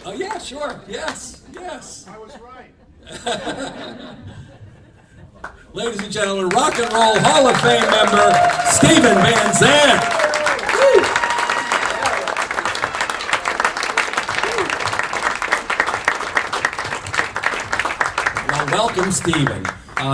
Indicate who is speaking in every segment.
Speaker 1: Oh yeah, sure. Yes, yes.
Speaker 2: I was right.
Speaker 1: Ladies and gentlemen, Rock and Roll Hall of Fame member Stephen Van Zandt. Well, welcome, Stephen.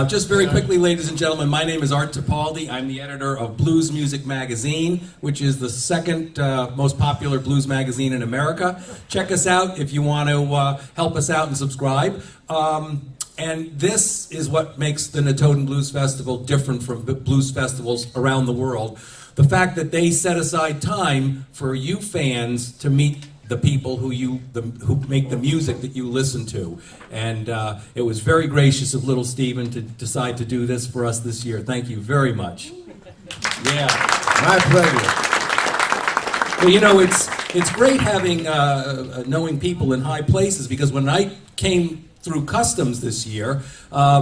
Speaker 1: Just very quickly, ladies and gentlemen, my name is Art Tipaldi. I'm the editor of Blues Music Magazine, which is the second most popular blues magazine in America. Check us out if you want to help us out and subscribe. And this is what makes the Notodden Blues Festival different from blues festivals around the world. The fact that they set aside time for you fans to meet the people who make the music that you listen to. And it was very gracious of little Stephen to decide to do this for us this year. Thank you very much. Yeah.
Speaker 3: My pleasure.
Speaker 1: Well, you know, it's great having knowing people in high places, because when I came through customs this year,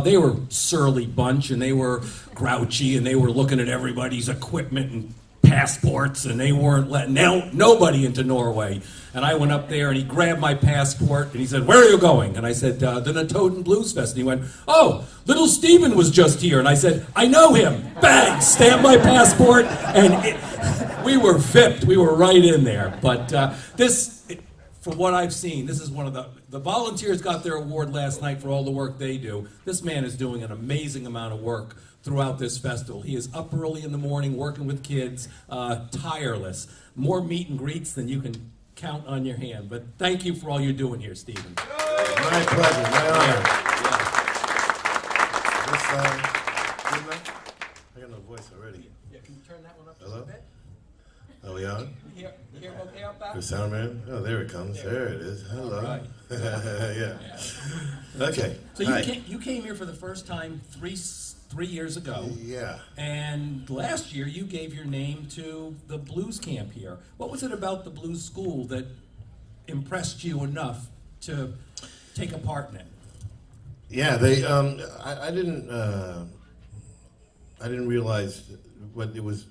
Speaker 1: they were a surly bunch, and they were grouchy, and they were looking at everybody's equipment and passports, and they weren't letting nobody into Norway. And I went up there, and he grabbed my passport, and he said, "Where are you going?" And I said, "The Notodden Blues Fest." And he went, "Oh, little Stephen was just here." And I said, "I know him." Bang! Stamped my passport, and we were vipped. We were right in there. But from what I've seen, this is one of the volunteers got their award last night for all the work they do. This man is doing an amazing amount of work throughout this festival. He is up early in the morning working with kids, tireless. More meet and greets than you can count on your hand. But thank you for all you're doing here, Stephen.
Speaker 3: My pleasure, my honor. I got no voice already.
Speaker 1: Yeah, can you turn that one up
Speaker 3: Hello?
Speaker 1: just a bit?
Speaker 3: Are we on?
Speaker 1: You hear okay out back?
Speaker 3: The sound man? Oh, there it comes. There it is. Hello.
Speaker 1: Right.
Speaker 3: Yeah. Okay.
Speaker 1: So
Speaker 3: Hi.
Speaker 1: you came here for the first time three years ago.
Speaker 3: Yeah.
Speaker 1: And last year you gave your name to the blues camp here. What was it about the blues school that impressed you enough to take a part in it?
Speaker 3: Yeah, they. I didn't realize what it was.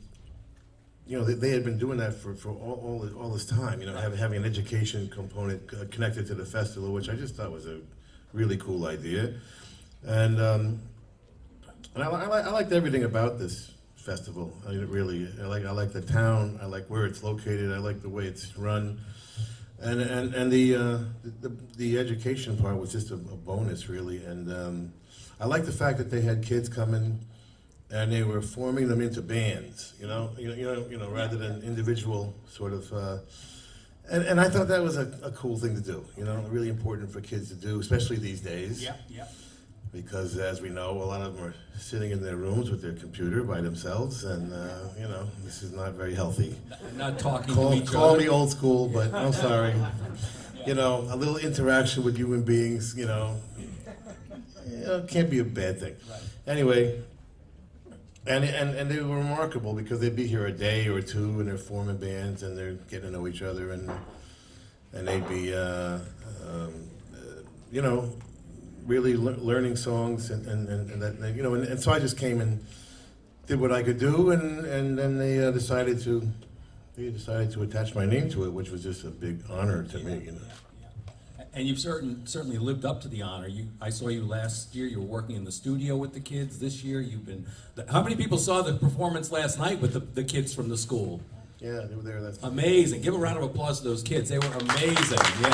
Speaker 3: You know, they had been doing that for all this time. You know, having an education component connected to the festival, which I just thought was a really cool idea, and I liked everything about this festival. I like the town. I like where it's located. I like the way it's run, and the education part was just a bonus, really. And I like the fact that they had kids coming, and they were forming them into bands. You know, rather than individual sort of. And I thought that was a cool thing to do. You know, really important for kids to do, especially these days.
Speaker 1: Yeah, yeah.
Speaker 3: Because, as we know, a lot of them are sitting in their rooms with their computer by themselves, and you know, this is not very healthy.
Speaker 1: Not talking to each
Speaker 3: Call
Speaker 1: other.
Speaker 3: me old school, but I'm sorry. You know, a little interaction with human beings, you know, can't be a bad thing.
Speaker 1: Right.
Speaker 3: Anyway, and they were remarkable because they'd be here a day or two, and they're forming bands, and they're getting to know each other, and they'd be, you know, really learning songs, and that, you know, and so I just came and did what I could do, and then they decided to attach my name to it, which was just a big honor to me, you know.
Speaker 1: And you've certainly lived up to the honor. I saw you last year. You were working in the studio with the kids. This year, you've been. How many people saw the performance last night with the kids from the school?
Speaker 3: Yeah, they were there. That's
Speaker 1: Amazing. Give a round of applause to those kids. They were amazing. Yeah.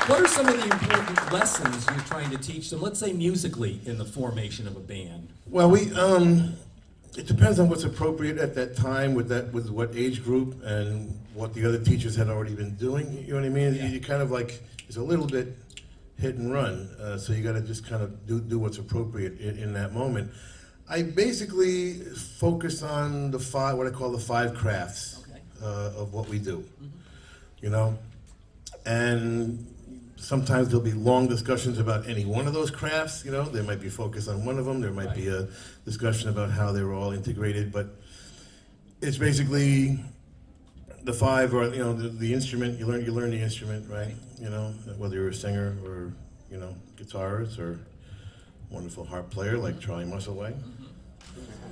Speaker 1: What are some of the important lessons you're trying to teach them, let's say musically, in the formation of a band?
Speaker 3: Well, it depends on what's appropriate at that time with what age group and what the other teachers had already been doing. You know what I mean?
Speaker 1: Yeah.
Speaker 3: You kind of like, it's a little bit hit and run, so you got to just kind of do what's appropriate in that moment. I basically focus on what I call the 5 crafts of what we do. Mm-hmm. You know, and sometimes there'll be long discussions about any one of those crafts. You know, there might be focus on one of them. There might be a discussion about how they're all integrated, but it's basically the 5, or you know, the instrument. You learn the instrument, right? You know, whether you're a singer or, you know, guitarist or wonderful harp player like Charlie Musselwhite.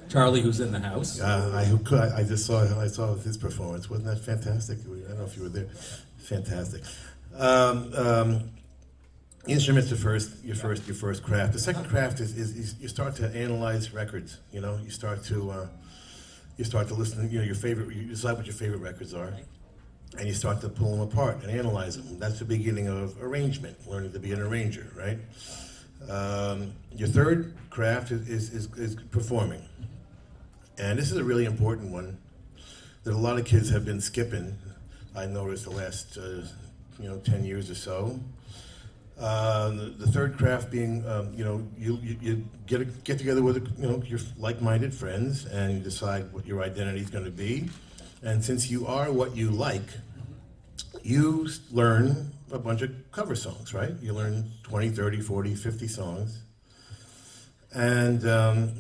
Speaker 1: Charlie, who's in the house.
Speaker 3: I saw his performance. Wasn't that fantastic? I don't know if you were there. Fantastic. Instruments are your first craft. The second craft is you start to analyze records. You know, you start to listen. You know, you decide what your favorite records are, and you start to pull them apart and analyze them. That's the beginning of arrangement, learning to be an arranger, right? Your third craft is performing, and this is a really important one that a lot of kids have been skipping. I noticed the last 10 years or so. The third craft being, you get together with your like-minded friends and you decide what your identity is going to be. And since you are what you like, you learn a bunch of cover songs, right? You learn 20, 30, 40, 50 songs. And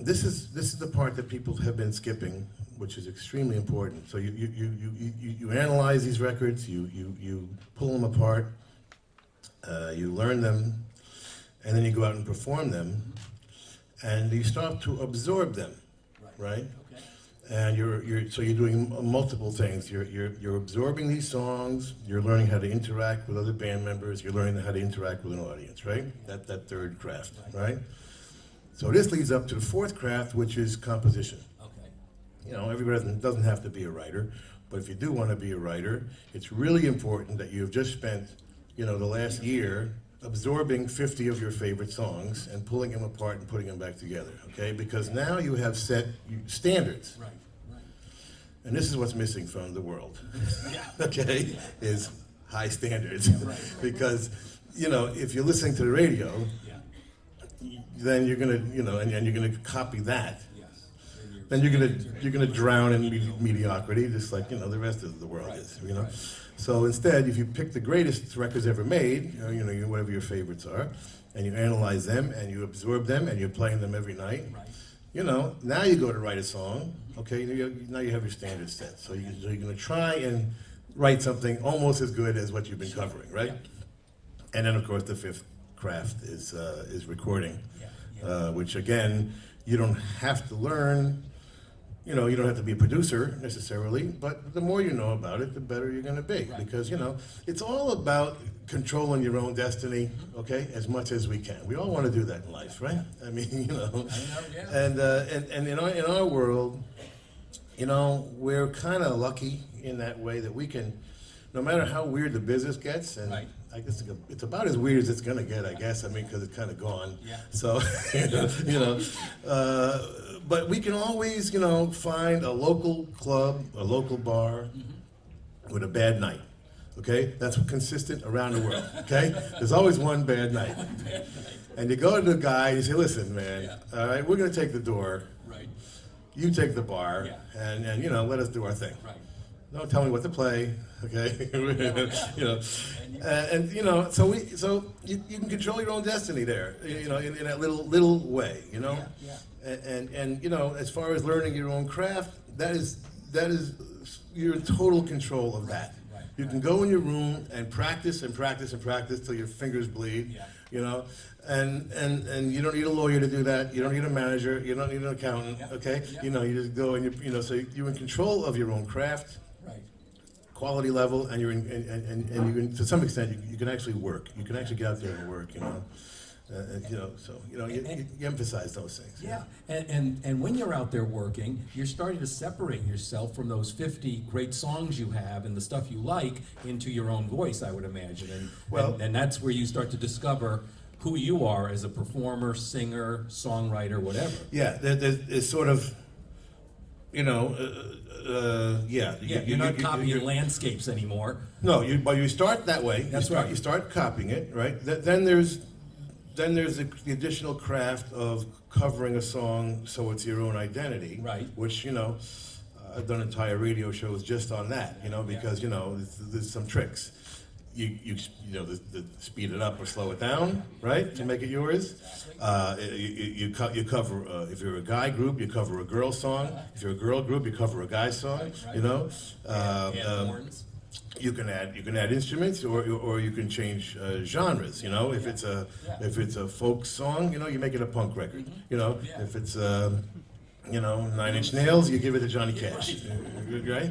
Speaker 3: this is the part that people have been skipping, which is extremely important. So you analyze these records, you pull them apart. You learn them, and then you go out and perform them, and you start to absorb them, right? Okay. And you're doing multiple things. You're absorbing these songs. You're learning how to interact with other band members. You're learning how to interact with an audience, right? That third craft, right? So this leads up to the fourth craft, which is composition. Okay. You know, everybody doesn't have to be a writer, but if you do want to be a writer, it's really important that you've just spent the last year absorbing 50 of your favorite songs and pulling them apart and putting them back together, okay? Because now you have set standards. Right. And this is what's missing from the world, okay, is high standards. Because, if you're listening to the radio, then you're gonna, and you're gonna copy that. Then you're gonna drown in mediocrity, just like, the rest of the world is, So instead, if you pick the greatest records ever made, whatever your favorites are, and you analyze them, and you absorb them, and you're playing them every night, now you go to write a song, okay, now you have your standards set. So you're going to try and write something almost as good as what you've been covering, right? And then, of course, the fifth craft is recording, which, again, you don't have to learn. You don't have to be a producer necessarily, but the more you know about it, the better you're going to be. Right. Because, it's all about controlling your own destiny, okay, as much as we can. We all want to do that in life, right? I mean, And in our world, we're kind of lucky in that way that we can, no matter how weird the business gets, and I guess it's about as weird as it's going to get, I guess, because it's kind of gone. Yeah. So, but we can always, find a local club, a local bar with a bad night, okay? That's consistent around the world, okay? There's always one bad night. And you go to the guy and you say, listen, man, all right, we're going to take the door. Right. You take the bar, and let us do our thing. Right. Don't tell me what to play, okay? So you can control your own destiny there, in that little way, And as far as learning your own craft, that is you're in total control of that. You can go in your room and practice and practice and practice till your fingers bleed, and you don't need a lawyer to do that. You don't need a manager. You don't need an accountant, okay? You just go and so you're in control of your own craft. Quality level, and you're and you can, to some extent, you can actually work. You can actually get out there and work. You emphasize those things.
Speaker 1: Yeah, and when you're out there working, you're starting to separate yourself from those 50 great songs you have and the stuff you like into your own voice, I would imagine, and that's where you start to discover who you are as a performer, singer, songwriter, whatever.
Speaker 3: Yeah, there's sort of, you're
Speaker 1: not copying landscapes anymore.
Speaker 3: No, but you start that way.
Speaker 1: That's right.
Speaker 3: You start copying it, right? Then there's the additional craft of covering a song so it's your own identity,
Speaker 1: right?
Speaker 3: Which I've done entire radio shows just on that, because there's some tricks. You speed it up or slow it down, right, to make it yours. You cover, if you're a guy group, you cover a girl song. If you're a girl group, you cover a guy song.
Speaker 1: Horns.
Speaker 3: You can add instruments, or you can change genres. If it's a folk song, you make it a punk record. If it's You know, Nine Inch Nails, you give it to Johnny Cash, right?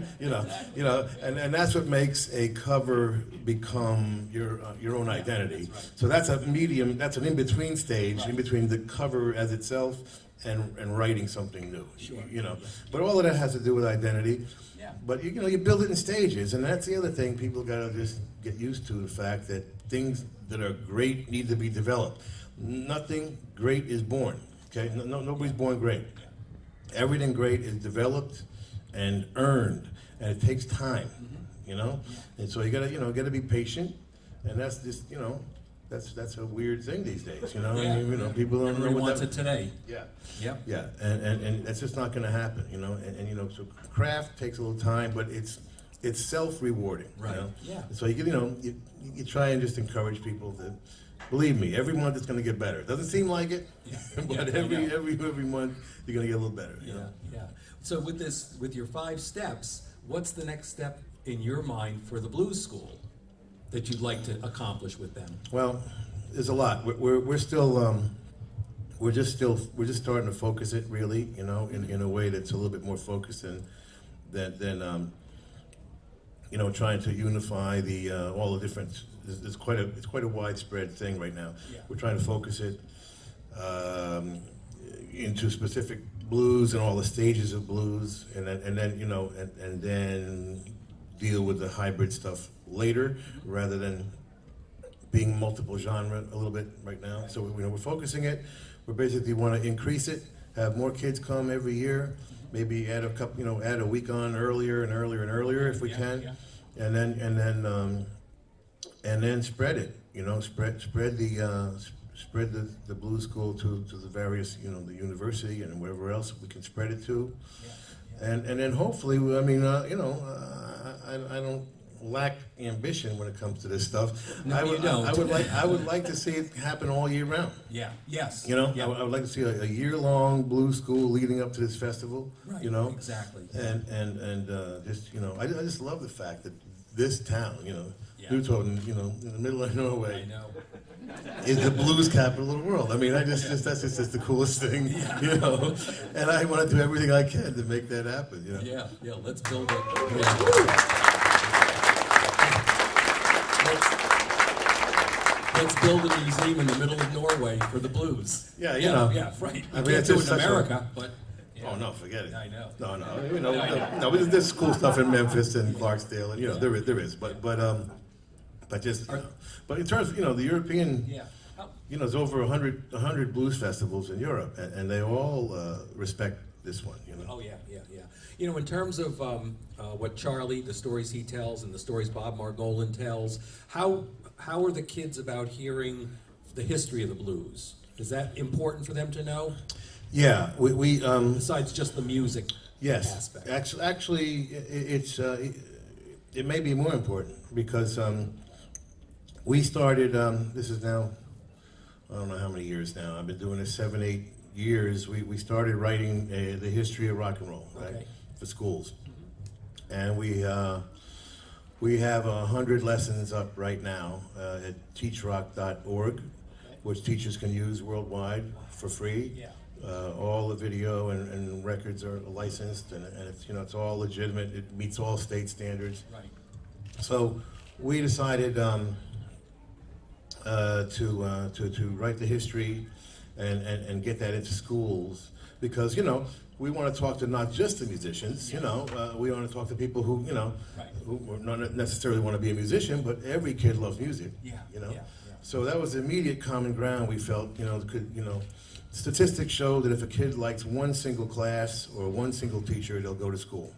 Speaker 3: And that's what makes a cover become your own identity. So that's a medium, that's an in-between stage, in between the cover as itself and writing something new. But all of that has to do with identity. But you build it in stages, and that's the other thing. People gotta just get used to the fact that things that are great need to be developed. Nothing great is born. Okay, nobody's born great. Everything great is developed and earned, and it takes time. And so you gotta be patient, and that's just that's a weird thing these days. People don't
Speaker 1: Everybody
Speaker 3: know
Speaker 1: wants it today.
Speaker 3: Yeah.
Speaker 1: Yep.
Speaker 3: Yeah, and that's just not going to happen, so craft takes a little time, but it's self-rewarding,
Speaker 1: Right. Yeah.
Speaker 3: So you try and just encourage people to believe me. Every month it's going to get better. Doesn't seem like it, but every month you're going to get a little better.
Speaker 1: Yeah. So with your 5 steps, what's the next step in your mind for the blues school that you'd like to accomplish with them?
Speaker 3: Well, there's a lot. We're still. We're just starting to focus it really, in a way that's a little bit more focused than trying to unify all the different. It's quite a widespread thing right now.
Speaker 1: Yeah.
Speaker 3: We're trying to focus it into specific blues and all the stages of blues, and then deal with the hybrid stuff later, rather than being multiple genre a little bit right now. So we're focusing it. We basically want to increase it, have more kids come every year, maybe add a couple, add a week on earlier and earlier and earlier if we can, and then spread it. Spread the blues school to the various, the university and wherever else we can spread it to, and then hopefully, I don't lack ambition when it comes to this stuff.
Speaker 1: No, you don't.
Speaker 3: I would like to see it happen all year round.
Speaker 1: Yeah. Yes.
Speaker 3: I would like to see a year-long blues school leading up to this festival.
Speaker 1: Right. Exactly.
Speaker 3: And just I just love the fact that this town, Notodden, in the middle of Norway,
Speaker 1: I know.
Speaker 3: is the blues capital of the world. I mean, that's just the coolest thing, And I want to do everything I can to make that happen.
Speaker 1: Yeah. Let's build it. Let's build a museum in the middle of Norway for the blues.
Speaker 3: Yeah,
Speaker 1: Yeah, right.
Speaker 3: I mean,
Speaker 1: We can't
Speaker 3: it's
Speaker 1: do it
Speaker 3: just
Speaker 1: in
Speaker 3: such
Speaker 1: America, but.
Speaker 3: Oh no, forget it.
Speaker 1: I know.
Speaker 3: No. There's cool stuff in Memphis and Clarksdale, and there is, but in terms of the European, there's over 100 blues festivals in Europe, and they all respect this one.
Speaker 1: Oh yeah. In terms of what Charlie, the stories he tells, and the stories Bob Margolin tells, how are the kids about hearing the history of the blues? Is that important for them to know?
Speaker 3: Yeah, we
Speaker 1: besides just the music aspect.
Speaker 3: Actually, it may be more important because we started. This is now, I don't know how many years now. I've been doing this 7, 8 years. We started writing the history of rock and roll, right, for schools, and we have 100 lessons up right now at teachrock.org, which teachers can use worldwide for free.
Speaker 1: Yeah.
Speaker 3: All the video and records are licensed, and it's all legitimate. It meets all state standards.
Speaker 1: Right.
Speaker 3: So we decided to write the history and get that into schools because we want to talk to not just the musicians. We want to talk to people who who not necessarily want to be a musician, but every kid loves music. So that was the immediate common ground we felt. Statistics show that if a kid likes one single class or one single teacher, they'll go to school.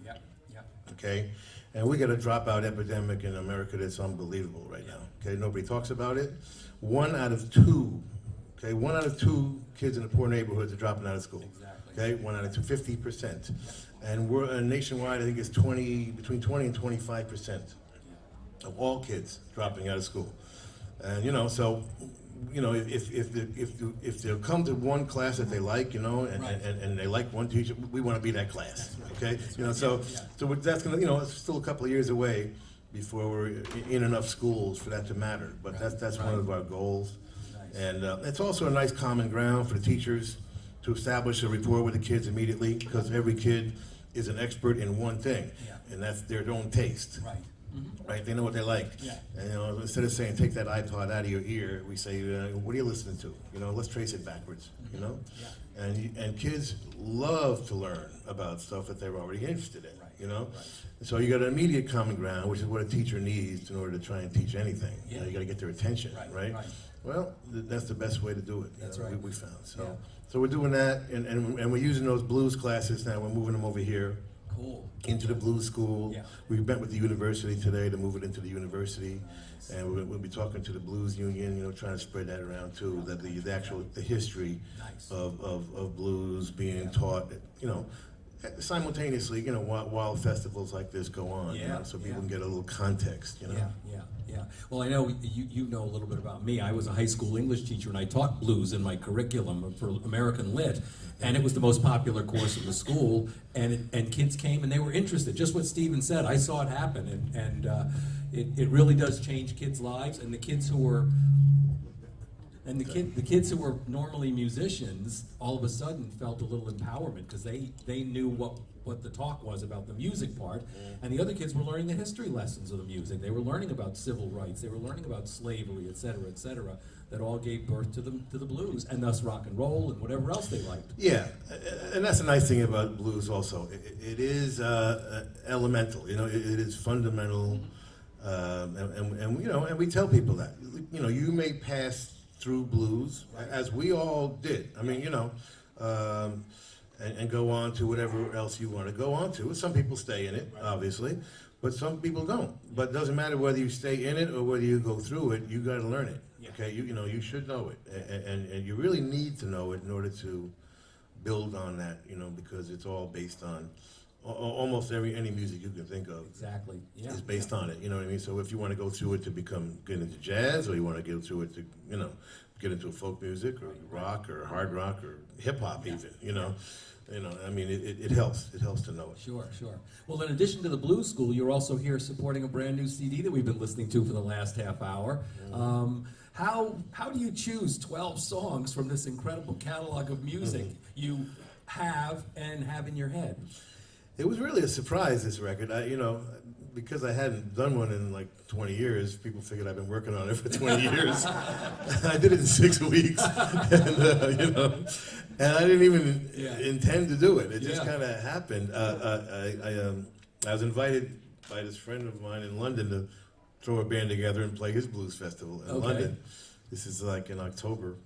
Speaker 3: Okay? And we got a dropout epidemic in America that's unbelievable right now. Okay? Nobody talks about it. 1 out of 2, okay? 1 out of 2 kids in the poor neighborhoods are dropping out of school. Okay? 1 out of 2, 50%. And we're nationwide, I think it's between 20 and 25% of all kids dropping out of school. And so if they'll come to one class that they like, and they like one teacher, we want to be that class, okay? So that's gonna, it's still a couple of years away before we're in enough schools for that to matter. But that's one of our goals, and it's also a nice common ground for the teachers to establish a rapport with the kids immediately, because every kid is an expert in one thing, and that's their own taste.
Speaker 1: Right. Mm-hmm.
Speaker 3: Right, they know what they like.
Speaker 1: Yeah.
Speaker 3: And instead of saying take that iPod out of your ear, we say, what are you listening to? Let's trace it backwards.
Speaker 1: Yeah.
Speaker 3: And kids love to learn about stuff that they're already interested in.
Speaker 1: Right.
Speaker 3: So you got an immediate common ground, which is what a teacher needs in order to try and teach anything.
Speaker 1: Yeah.
Speaker 3: You got to get their attention, right? Well, that's the best way to do it.
Speaker 1: That's right.
Speaker 3: We found. So,
Speaker 1: Yeah.
Speaker 3: so we're doing that, and we're using those blues classes now. We're moving them over here.
Speaker 1: Cool.
Speaker 3: Into the blues school.
Speaker 1: Yeah.
Speaker 3: We met with the university today to move it into the university, and we'll be talking to the blues union, trying to spread that around too, that the history of blues being taught, simultaneously, while festivals like this go on, so people can get a little context,
Speaker 1: Yeah. Well, I know you know a little bit about me. I was a high school English teacher, and I taught blues in my curriculum for American Lit, and it was the most popular course in the school. And kids came and they were interested. Just what Stephen said, I saw it happen, and it really does change kids' lives. And the kids who were the kids who were normally musicians all of a sudden felt a little empowerment because they knew what the talk was about the music part, and the other kids were learning the history lessons of the music. They were learning about civil rights. They were learning about slavery, et cetera, that all gave birth to the blues, and thus rock and roll and whatever else they liked.
Speaker 3: Yeah, and that's the nice thing about blues also. It is elemental, it is fundamental, and we tell people that. You may pass through blues, as we all did. I mean, and go on to whatever else you want to go on to. Some people stay in it, obviously, but some people don't. But it doesn't matter whether you stay in it or whether you go through it, you got to learn it. Okay, you should know it, and you really need to know it in order to build on that, because it's all based on almost any music you can think of.
Speaker 1: Exactly. Yeah.
Speaker 3: Is based on it. You know what I mean? So if you want to go through it to get into jazz, or you want to go through it to get into folk music or rock or hard rock or hip hop even. I mean, it helps. It helps to know it.
Speaker 1: Sure. Well, in addition to the blues school, you're also here supporting a brand new CD that we've been listening to for the last half hour. How do you choose 12 songs from this incredible catalog of music you have in your head?
Speaker 3: It was really a surprise, this record. Because I hadn't done one in like 20 years, people figured I've been working on it for 20 years. I did it in 6 weeks, and I didn't even intend to do it. It just kind of happened. I was invited by this friend of mine in London to throw a band together and play his blues festival in London. This is like in October.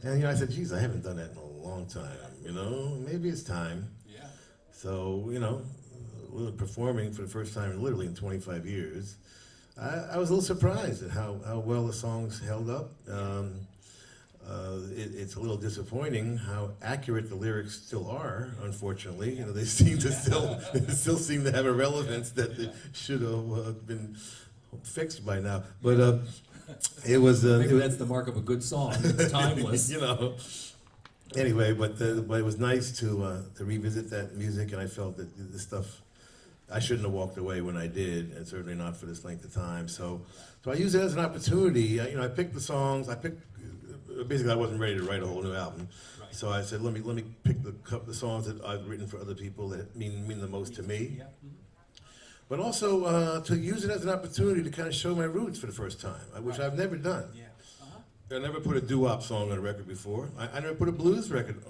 Speaker 3: And I said, geez, I haven't done that in a long time, maybe it's time. So, we were performing for the first time literally in 25 years. I was a little surprised at how well the songs held up. It's a little disappointing how accurate the lyrics still are, unfortunately. They seem to still seem to have a relevance that they should have been fixed by now. But it was...
Speaker 1: Maybe that's the mark of a good song. It's timeless.
Speaker 3: Anyway, but it was nice to revisit that music, and I felt that this stuff, I shouldn't have walked away when I did, and certainly not for this length of time. So I used it as an opportunity. I picked the songs. Basically, I wasn't ready to write a whole new album, so I said, let me pick the songs that I've written for other people that mean the most to me. But also to use it as an opportunity to kind of show my roots for the first time, which I've never done. I never put a doo-wop song on a record before. I never put a blues record,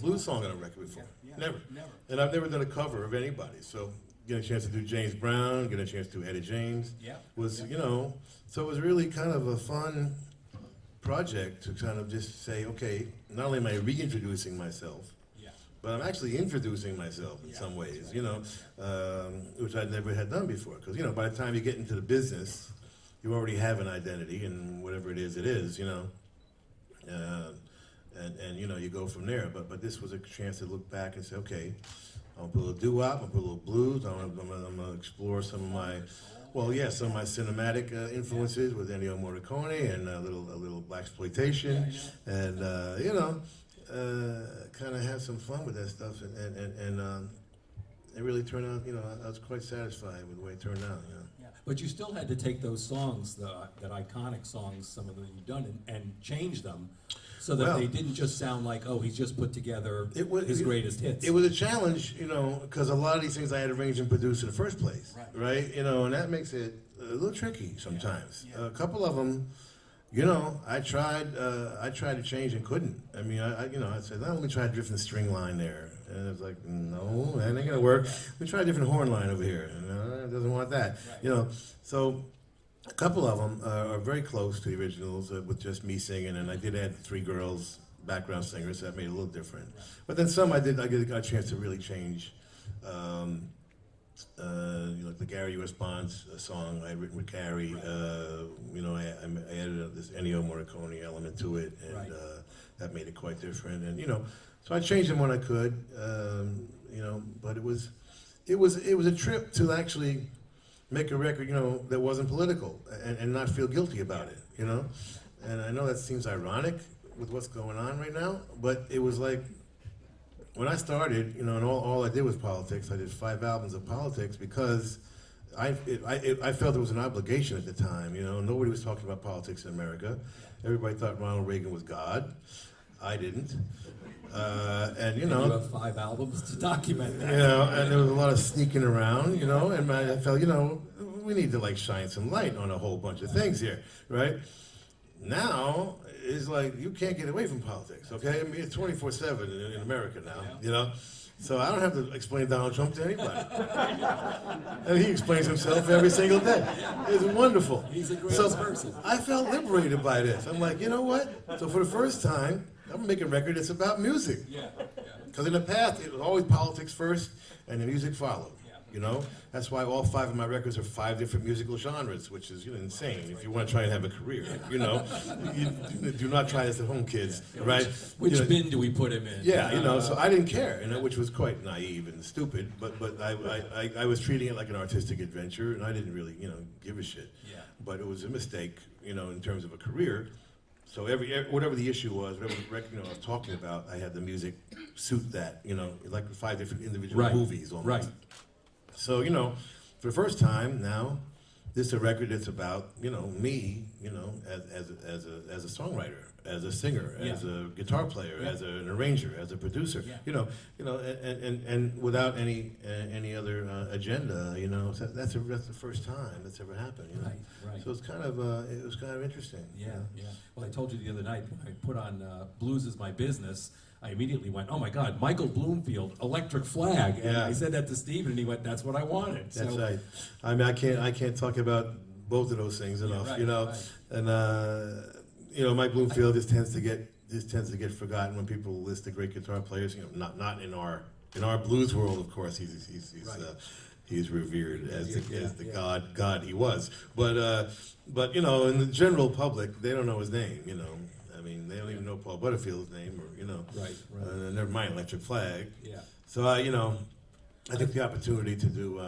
Speaker 3: blues song on a record before. Never. And I've never done a cover of anybody. So get a chance to do James Brown, get a chance to do Etta James. So it was really kind of a fun project to kind of just say, okay, not only am I reintroducing myself, but I'm actually introducing myself in some ways, which I never had done before. Because, by the time you get into the business, you already have an identity, and whatever it is, and you go from there. But this was a chance to look back and say, okay, I'm gonna put a little doo-wop, I'm gonna put a little blues, I'm gonna explore some of my cinematic influences with Ennio Morricone and a little blaxploitation, and kind of have some fun with that stuff, and it really turned out. I was quite satisfied with the way it turned out.
Speaker 1: But you still had to take those songs, that iconic songs, some of them you've done, and change them so that they didn't just sound like, oh, he's just put together his greatest hits.
Speaker 3: It was a challenge, because a lot of these things I had arranged and produced in the first place, right? And that makes it a little tricky sometimes. A couple of them, I tried to change and couldn't. I mean, I said, let me try a different string line there. And it was like, no, that ain't gonna work. Let me try a different horn line over here. It doesn't want that. So a couple of them are very close to the originals with just me singing, and I did add 3 girls, background singers, so that made it a little different. But then some I got a chance to really change. Like the Gary Response song I had written with Gary, I added this Ennio Morricone element to it, and that made it quite different. And so I changed them when I could, but it was a trip to actually make a record, that wasn't political and not feel guilty about it, And I know that seems ironic with what's going on right now, but it was like, when I started, and all I did was politics. I did 5 albums of politics because I felt it was an obligation at the time. Nobody was talking about politics in America. Everybody thought Ronald Reagan was God. I didn't. And
Speaker 1: you have 5 albums to document that.
Speaker 3: And there was a lot of sneaking around. And I felt, we need to shine some light on a whole bunch of things here, right? Now, it's like, you can't get away from politics, okay? I mean, it's 24/7 in America now, So I don't have to explain Donald Trump to anybody. And he explains himself every single day. It's wonderful.
Speaker 1: He's a great person.
Speaker 3: I felt liberated by this. I'm like, you know what? So for the first time, I'm gonna make a record that's about music. Because in the past, it was always politics first, and the music followed. That's why all 5 of my records are 5 different musical genres, which is insane if you want to try and have a career. You do not try this at home, kids, right?
Speaker 1: Which bin do we put him in?
Speaker 3: So I didn't care, which was quite naive and stupid, but I was treating it like an artistic adventure, and I didn't really, give a shit. But it was a mistake, in terms of a career. So whatever the issue was, whatever the record I was talking about, I had the music suit that, like 5 different individual movies almost.
Speaker 1: Right.
Speaker 3: So, for the first time now, this is a record that's about, me, as a songwriter, as a singer, as a guitar player, as an arranger, as a producer, and without any other agenda, so that's the first time that's ever happened,
Speaker 1: Right.
Speaker 3: So it's it was kind of interesting.
Speaker 1: Yeah. Well, I told you the other night when I put on Blues Is My Business, I immediately went, oh my God, Michael Bloomfield, Electric Flag. And I said that to Stephen, and he went, that's what I wanted.
Speaker 3: That's right. I mean, I can't talk about both of those things enough, And Mike Bloomfield just tends to get forgotten when people list the great guitar players. Not in our blues world, of course. He's revered as the god he was. But in the general public, they don't know his name. I mean, they don't even know Paul Butterfield's name, or
Speaker 1: Right.
Speaker 3: Never mind Electric Flag.
Speaker 1: Yeah.
Speaker 3: So I think the opportunity to do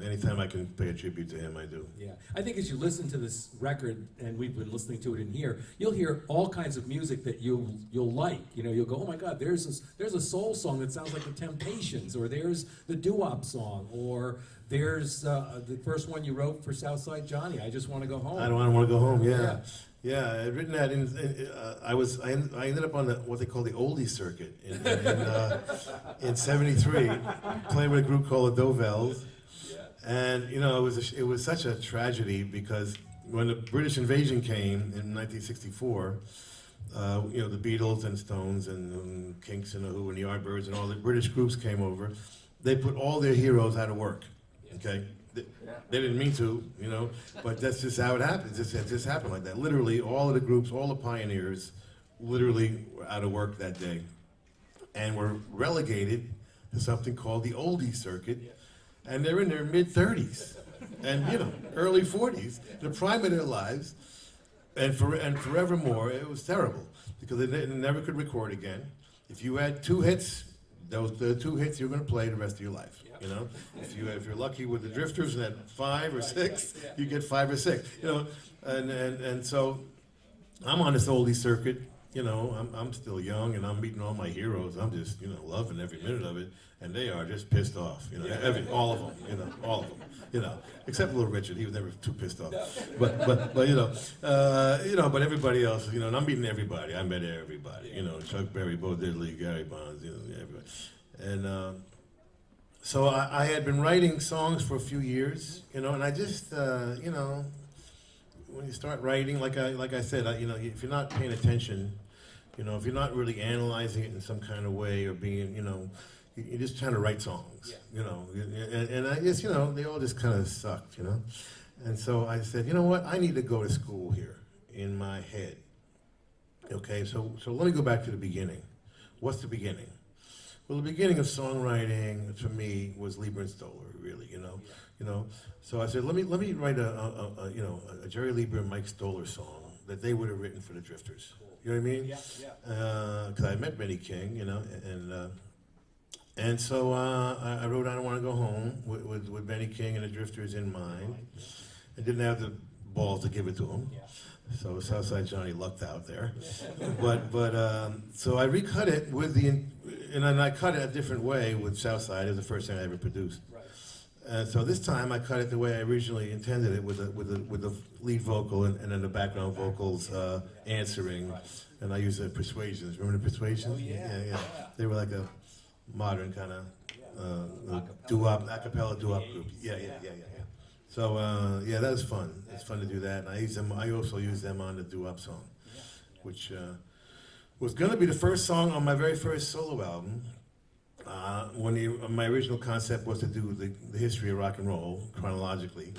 Speaker 3: anytime I can pay a tribute to him, I do.
Speaker 1: Yeah, I think as you listen to this record, and we've been listening to it in here, you'll hear all kinds of music that you'll like. You'll go, oh my God, there's a soul song that sounds like the Temptations, or there's the doo-wop song, or there's the first one you wrote for Southside Johnny, I Just Want to Go Home.
Speaker 3: I don't want to go home. Yeah, I'd written that I ended up on what they call the oldie circuit in '73, playing with a group called the Dovels, and it was such a tragedy because when the British invasion came in 1964, the Beatles and Stones and Kinks and the Who and the Yardbirds and all the British groups came over. They put all their heroes out of work. Okay. They didn't mean to, but that's just how it happens. It just happened like that. Literally, all of the groups, all the pioneers, literally were out of work that day, and were relegated to something called the oldie circuit, and they're in their mid-30s and early 40s, the prime of their lives, and forevermore. It was terrible because they never could record again. If you had 2 hits. Those the 2 hits you're going to play the rest of your life. If you're lucky with the Drifters and had 5 or 6, you get 5 or 6. And so I'm on this oldie circuit, you know, I'm still young and I'm meeting all my heroes. I'm just, you know, loving every minute of it, and they are just pissed off. You know, all of them. You know, all of them. You know, except Little Richard. He was never too pissed off. But you know, but everybody else. You know, and I'm meeting everybody. I met everybody. You know, Chuck Berry, Bo Diddley, Gary Bonds. You know, everybody. And so I had been writing songs for a few years. You know, and I just, you know. When you start writing, like I said, you know, if you're not paying attention, you know, if you're not really analyzing it in some kind of way or being, you know, you're just trying to write songs, you know, and I guess, you know, they all just kind of sucked, you know, and so I said, you know what, I need to go to school here in my head. Okay, so let me go back to the beginning. What's the beginning? Well, the beginning of songwriting for me was Lieber and Stoller, really, you know. So I said, let me write a Jerry Lieber and Mike Stoller song that they would have written for the Drifters. You know what I mean?
Speaker 2: Yeah.
Speaker 3: Because I met Benny King, you know, and so I wrote "I Don't Want to Go Home" with Benny King and the Drifters in mind. I didn't have the balls to give it to him.
Speaker 2: Yeah.
Speaker 3: So Southside Johnny lucked out there, but so I recut it with and then I cut it a different way with Southside. It was the first thing I ever produced.
Speaker 2: Right.
Speaker 3: And so this time I cut it the way I originally intended it, with the lead vocal and then the background vocals answering, and I used the Persuasions. Remember the Persuasions?
Speaker 2: Oh, yeah.
Speaker 3: They were like a modern kind of acapella doo-wop group. Yeah. So that was fun. It's fun to do that. And I also used them on the doo-wop song, which was going to be the first song on my very first solo album. My original concept was to do the history of rock and roll chronologically.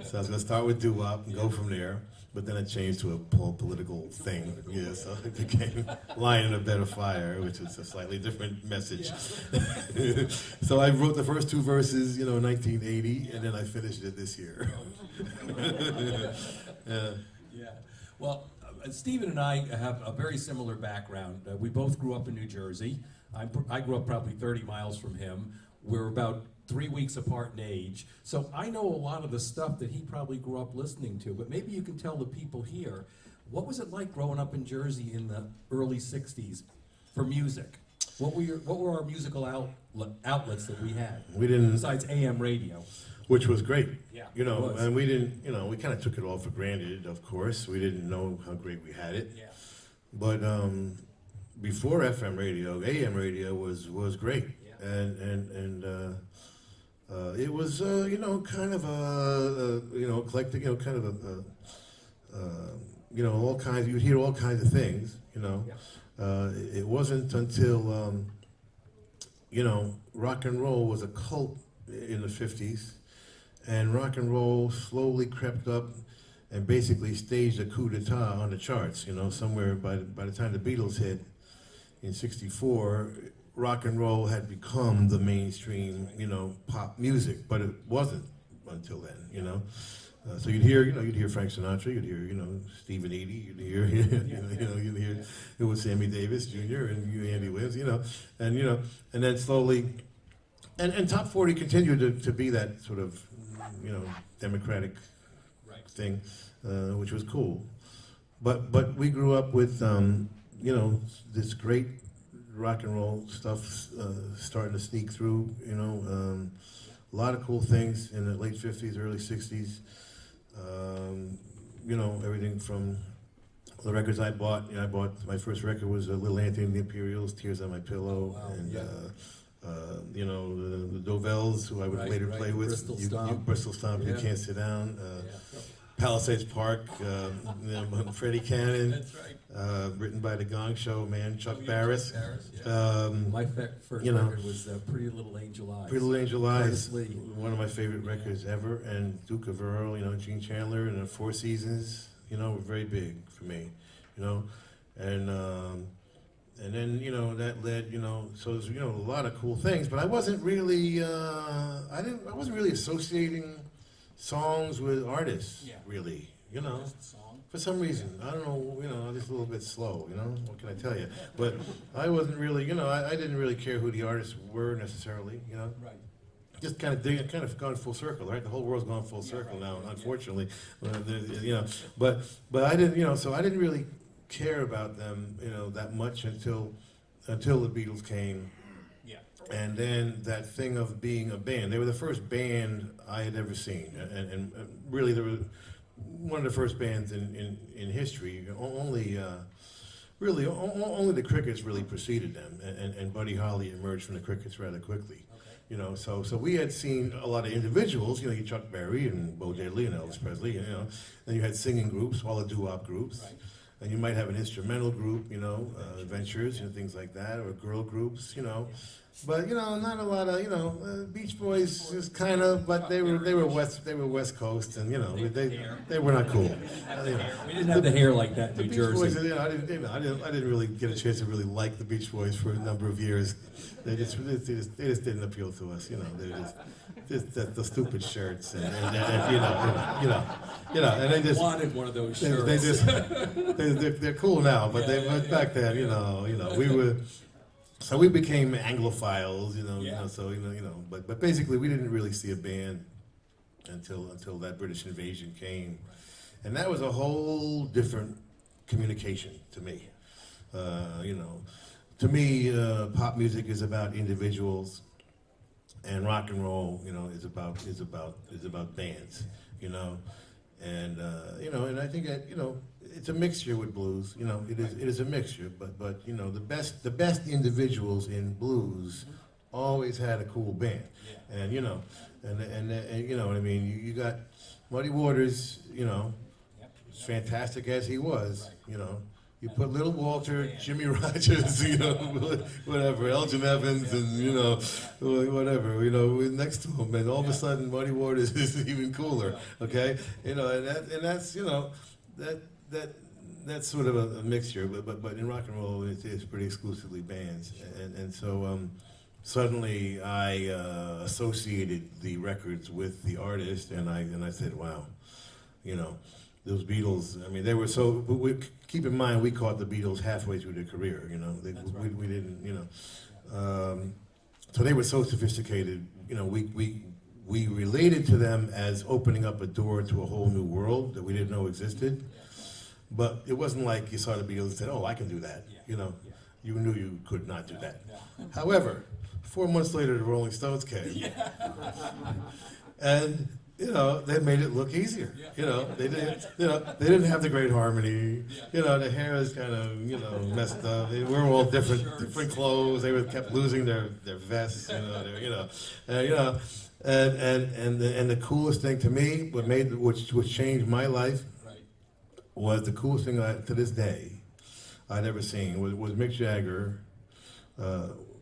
Speaker 3: So I was going to start with doo-wop and go from there. But then it changed to a political thing. Yeah, so it became Lion in a Bed of Fire, which is a slightly different message.
Speaker 2: Yeah.
Speaker 3: So I wrote the first two verses, in 1980, and then I finished it this year.
Speaker 1: Yeah. Well, Stephen and I have a very similar background. We both grew up in New Jersey. I grew up probably 30 miles from him. We're about 3 weeks apart in age. So I know a lot of the stuff that he probably grew up listening to, but maybe you can tell the people here, what was it like growing up in Jersey in the early 60s for music? What were our musical outlets that we had?
Speaker 3: We didn't,
Speaker 1: besides AM radio.
Speaker 3: which was great.
Speaker 1: Yeah,
Speaker 3: And we didn't, we kind of took it all for granted, of course. We didn't know how great we had it.
Speaker 1: Yeah.
Speaker 3: But before FM radio, AM radio was great.
Speaker 1: Yeah.
Speaker 3: And it was, kind of eclectic, kind of all kinds, you'd hear all kinds of things,
Speaker 1: Yeah.
Speaker 3: It wasn't until, rock and roll was a cult in the 50s, and rock and roll slowly crept up and basically staged a coup d'etat on the charts, somewhere by the time the Beatles hit in '64, rock and roll had become the mainstream, pop music, but it wasn't until then, So you'd hear Frank Sinatra, you'd hear, Stephen Eady, you'd hear, you'd hear it was Sammy Davis Jr. and Andy Williams, and then slowly, and Top 40 continued to be that sort of, democratic thing, which was cool. But we grew up with, this great rock and roll stuff starting to sneak through, a lot of cool things in the late 50s, early 60s. Everything from the records I bought. I bought my first record was Little Anthony and the Imperials, Tears on My Pillow,
Speaker 1: Wow,
Speaker 3: and
Speaker 1: yeah.
Speaker 3: the Dovells, who I would later play with.
Speaker 1: Bristol Stomp.
Speaker 3: Bristol Stomp, You
Speaker 1: Yeah.
Speaker 3: Can't Sit Down.
Speaker 1: Yeah.
Speaker 3: Palisades Park, Freddie Cannon.
Speaker 1: That's right.
Speaker 3: Written by the Gong Show man, Chuck
Speaker 1: Oh, yeah,
Speaker 3: Barris.
Speaker 1: Chuck Barris, yeah. My first
Speaker 3: you know,
Speaker 1: record was Pretty Little Angel Eyes.
Speaker 3: Pretty Little Angel Eyes,
Speaker 1: Curtis Lee.
Speaker 3: one of my favorite records ever, and Duke of Earl, Gene Chandler, and the Four Seasons, were very big for me, and then that led, so there's a lot of cool things, but I wasn't really, I wasn't really associating songs with artists,
Speaker 1: Yeah.
Speaker 3: really,
Speaker 1: Just a song.
Speaker 3: for some reason. I don't know, I'm just a little bit slow, what can I tell you? But I wasn't really, I didn't really care who the artists were necessarily,
Speaker 1: Right.
Speaker 3: Just kind of gone full circle, right? The whole world's gone full circle now, unfortunately. But I didn't, so I didn't really care about them, you know, that much until the Beatles came.
Speaker 1: Yeah.
Speaker 3: And then that thing of being a band. They were the first band I had ever seen, and really they were one of the first bands in history. Only only the Crickets really preceded them, and Buddy Holly emerged from the Crickets rather quickly. You know, so we had seen a lot of individuals, you know, Chuck Berry and Bo Diddley and Elvis Presley, you know. Then you had singing groups, all the doo-wop groups.
Speaker 1: Right.
Speaker 3: And you might have an instrumental group, you know, Ventures, you know, things like that, or girl groups, you know. But, you know, not a lot of, you know, Beach Boys just kind of, but they were West Coast, and, you know, they were not cool.
Speaker 1: We didn't have the hair like that in
Speaker 3: The
Speaker 1: New
Speaker 3: Beach
Speaker 1: Jersey.
Speaker 3: Boys, I didn't really get a chance to really like the Beach Boys for a number of years. They just didn't appeal to us, you know. They just the stupid shirts and and they just
Speaker 1: wanted one of those
Speaker 3: they
Speaker 1: shirts.
Speaker 3: just they're cool now, but but back then, you know, we were. So we became Anglophiles, you know. So but basically we didn't really see a band until that British invasion came, and that was a whole different communication to me. You know, to me, pop music is about individuals, and rock and roll, you know, is about bands, you know, and and I think that, you know, it's a mixture with blues. You know, it is a mixture, but you know, the best individuals in blues always had a cool band, and you know, and you know what I mean. You got Muddy Waters, you know, as fantastic as he was, you know. You put Little Walter, Jimmy Rogers, you know, whatever, Elgin Evans, and you know, whatever, you know, next to him, and all of a sudden Muddy Waters is even cooler, okay? You know, and that's you know, that's sort of a mixture, but in rock and roll it's pretty exclusively bands, and so suddenly I associated the records with the artist, and I said, wow, you know. Those Beatles, I mean, they were so. Keep in mind, we caught the Beatles halfway through their career. You know, we didn't. You know, so they were so sophisticated. You know, we related to them as opening up a door to a whole new world that we didn't know existed. But it wasn't like you saw the Beatles and said, "Oh, I can do that." You know, you knew you could not do that. However, 4 months later, the Rolling Stones came, and. You know, they made it look easier. You know, they didn't. You know, they didn't have the great harmony. You know, the hair is kind of messed up. They were all different clothes. They kept losing their vests. And the coolest thing to me, which changed my life, was the coolest thing to this day I'd ever seen was Mick Jagger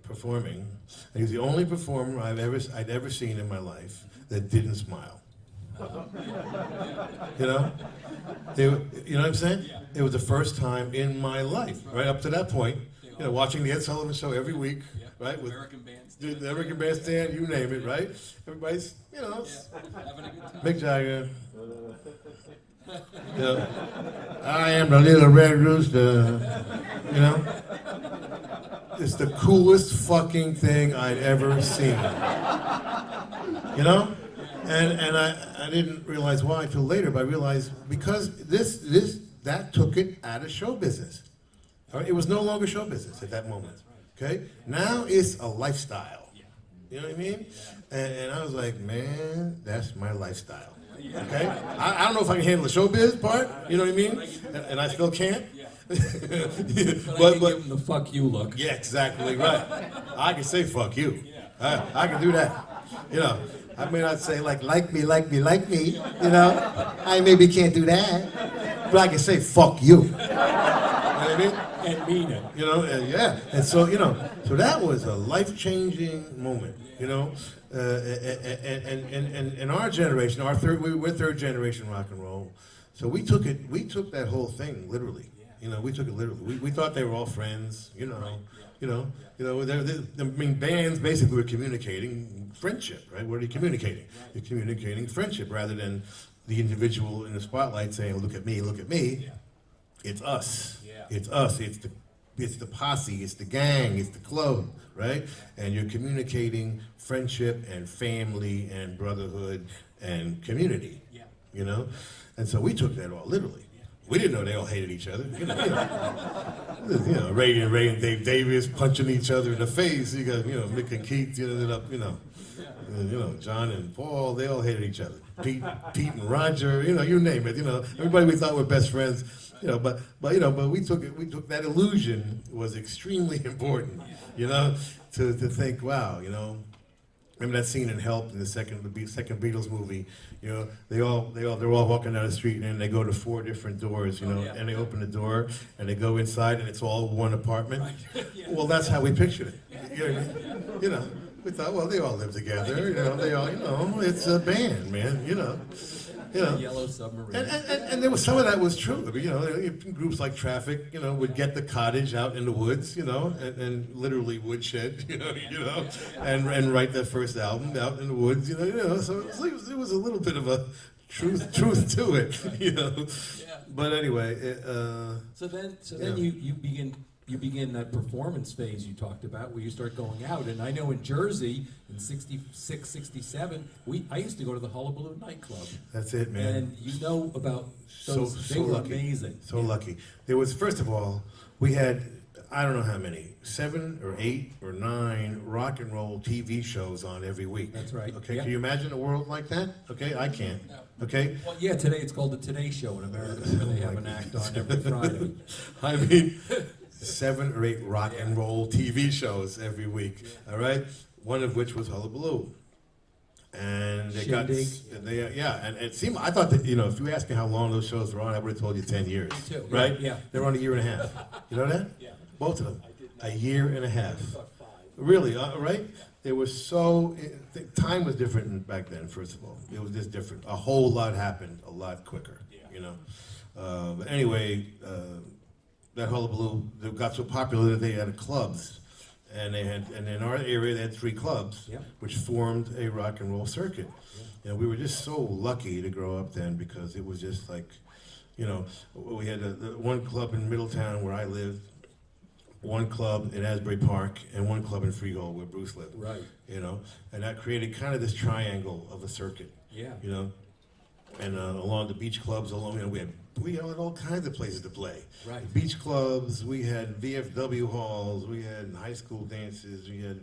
Speaker 3: performing. And he was the only performer I'd ever seen in my life that didn't smile. You know? You know what I'm saying? It was the first time in my life, right up to that point, you know, watching the Ed Sullivan Show every week, right? With
Speaker 1: American Bandstand.
Speaker 3: the American Bandstand, you name it, right? Everybody's, you know,
Speaker 1: Having a good time.
Speaker 3: Mick Jagger. You know, I am the little red rooster. You know? It's the coolest fucking thing I'd ever seen. You know? And I didn't realize why until later, but I realized because that took it out of show business. All right? It was no longer show business at that moment. Okay? Now it's a lifestyle. You know what I mean? And I was like, man, that's my lifestyle. Okay? I don't know if I can handle the showbiz part, you know what I mean? And I still can't.
Speaker 1: But I can give them the fuck you look.
Speaker 3: Yeah, exactly right. I can say fuck you. I can do that. You know, I may not say like me, you know. I maybe can't do that. But I can say fuck you. You know what I mean?
Speaker 1: And mean it.
Speaker 3: You know, and so, you know, so that was a life-changing moment, you know. And our generation, we're third generation rock and roll. So we took that whole thing literally. You know, we took it literally. We thought they were all friends, you know. I mean, bands basically were communicating friendship, right? What are you communicating? You're communicating friendship rather than the individual in the spotlight saying, "Look at me, look at me." It's us. It's us. It's the posse. It's the gang. It's the club, right? And you're communicating friendship and family and brotherhood and community. You know, and so we took that all literally. We didn't know they all hated each other. Ray and Dave Davis punching each other in the face. You got, Mick and Keith ended up, and, John and Paul, they all hated each other. Pete and Roger, you name it. Everybody we thought were best friends. But we took that illusion was extremely important. To think, wow, Remember that scene in Help in the second Beatles movie? They're all walking down the street and they go to 4 different doors, and they open the door and they go inside and it's all one apartment. Right. Yeah. Well, that's how we pictured it. You know what I mean? We thought, well, they all live together. They all, it's a band, man.
Speaker 1: Yellow Submarine.
Speaker 3: And there was some of that was true. Groups like Traffic, would get the cottage out in the woods, and literally woodshed, and write their first album out in the woods, So it was a little bit of a truth to it,
Speaker 1: Yeah.
Speaker 3: But anyway,
Speaker 1: So then you begin that performance phase you talked about where you start going out. And I know in Jersey in 66, 67, I used to go to the Hullabaloo nightclub.
Speaker 3: That's it, man.
Speaker 1: And about those, they were
Speaker 3: lucky.
Speaker 1: amazing.
Speaker 3: So lucky. There was, first of all, we had, I don't know how many, 7 or 8 or 9 rock and roll TV shows on every week.
Speaker 1: That's right.
Speaker 3: Okay,
Speaker 1: Yeah.
Speaker 3: Can you imagine a world like that? Okay, I can't.
Speaker 1: No.
Speaker 3: Okay?
Speaker 1: Well, yeah, today it's called the Today Show in America, where they have an act on every Friday.
Speaker 3: I mean, 7 or 8 rock and roll TV shows every week. All right, one of which was Hullabaloo, and they
Speaker 1: Shindig.
Speaker 3: and it seemed, I thought that if you asked me how long those shows were on, I would have told you 10 years.
Speaker 1: Me too.
Speaker 3: Right?
Speaker 1: Yeah.
Speaker 3: They're on a year and a half. You know that?
Speaker 1: Yeah.
Speaker 3: Both of them. A year and a half. Really? Right? They were so. Time was different back then. First of all, it was just different. A whole lot happened a lot quicker. But anyway. That Hullabaloo got so popular that they had clubs, and in our area they had 3 clubs, which formed a rock and roll circuit. We were just so lucky to grow up then because it was just like, we had the one club in Middletown where I lived, one club in Asbury Park, and one club in Freehold where Bruce lived.
Speaker 1: Right.
Speaker 3: And that created kind of this triangle of a circuit.
Speaker 1: Yeah.
Speaker 3: And along the beach clubs, we had all kinds of places to play.
Speaker 1: Right.
Speaker 3: Beach clubs, we had VFW halls, we had high school dances, we had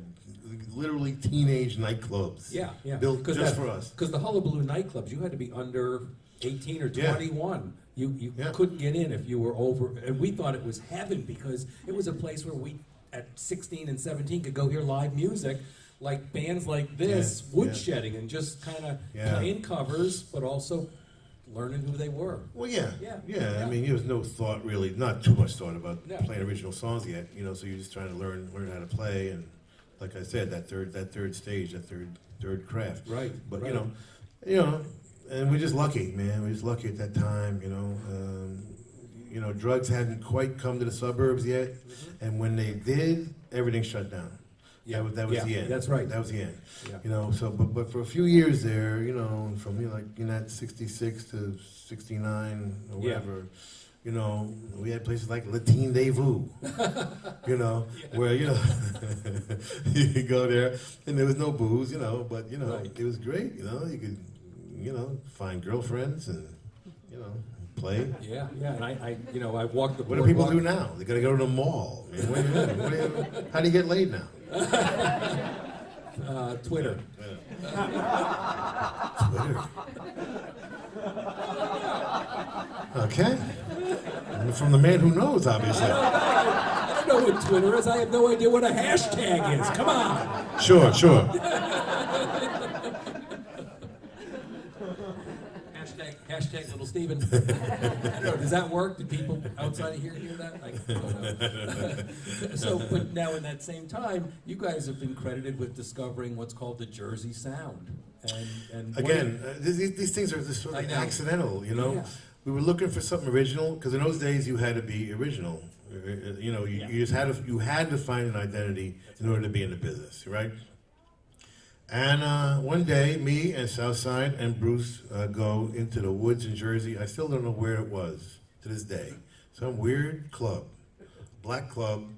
Speaker 3: literally teenage nightclubs.
Speaker 1: Yeah.
Speaker 3: Built just for us.
Speaker 1: Because the Hullabaloo nightclubs, you had to be under 18 or 21. You couldn't get in if you were over, and we thought it was heaven because it was a place where we, at 16 and 17, could go hear live music, like bands like this, woodshedding, and just kind of playing covers, but also learning who they were.
Speaker 3: Well, yeah.
Speaker 1: Yeah.
Speaker 3: I mean, there was no thought really, not too much thought about playing original songs yet. So you're just trying to learn how to play, and like I said, that third stage, that third craft.
Speaker 1: Right.
Speaker 3: But
Speaker 1: right.
Speaker 3: And we're just lucky, man. We're just lucky at that time. Drugs hadn't quite come to the suburbs yet, and when they did, everything shut down.
Speaker 1: Yeah.
Speaker 3: That was the end.
Speaker 1: That's right.
Speaker 3: That was the end.
Speaker 1: Yeah.
Speaker 3: But for a few years there, from that 66 to 69 or whatever, we had places like Le Rendezvous, where you go there and there was no booze, but
Speaker 1: Right.
Speaker 3: it was great, you could find girlfriends and play.
Speaker 1: Yeah, and I walked the
Speaker 3: What do people do now? They got to go to the mall. Man. How do you get laid now?
Speaker 1: Twitter.
Speaker 3: Twitter. Okay. From the man who knows, obviously.
Speaker 1: I don't know what Twitter is. I have no idea what a hashtag is. Come on.
Speaker 3: Sure.
Speaker 1: Hashtag Little Steven. I don't know, does that work? Do people outside of here hear that? I don't know. But now in that same time, you guys have been credited with discovering what's called the Jersey Sound. And
Speaker 3: Again, these things are just sort of accidental,
Speaker 1: Yeah.
Speaker 3: We were looking for something original, because in those days you had to be original. You just had to find an identity in order to be in the business, right? And one day, me and Southside and Bruce go into the woods in Jersey. I still don't know where it was to this day. Some weird club, black club,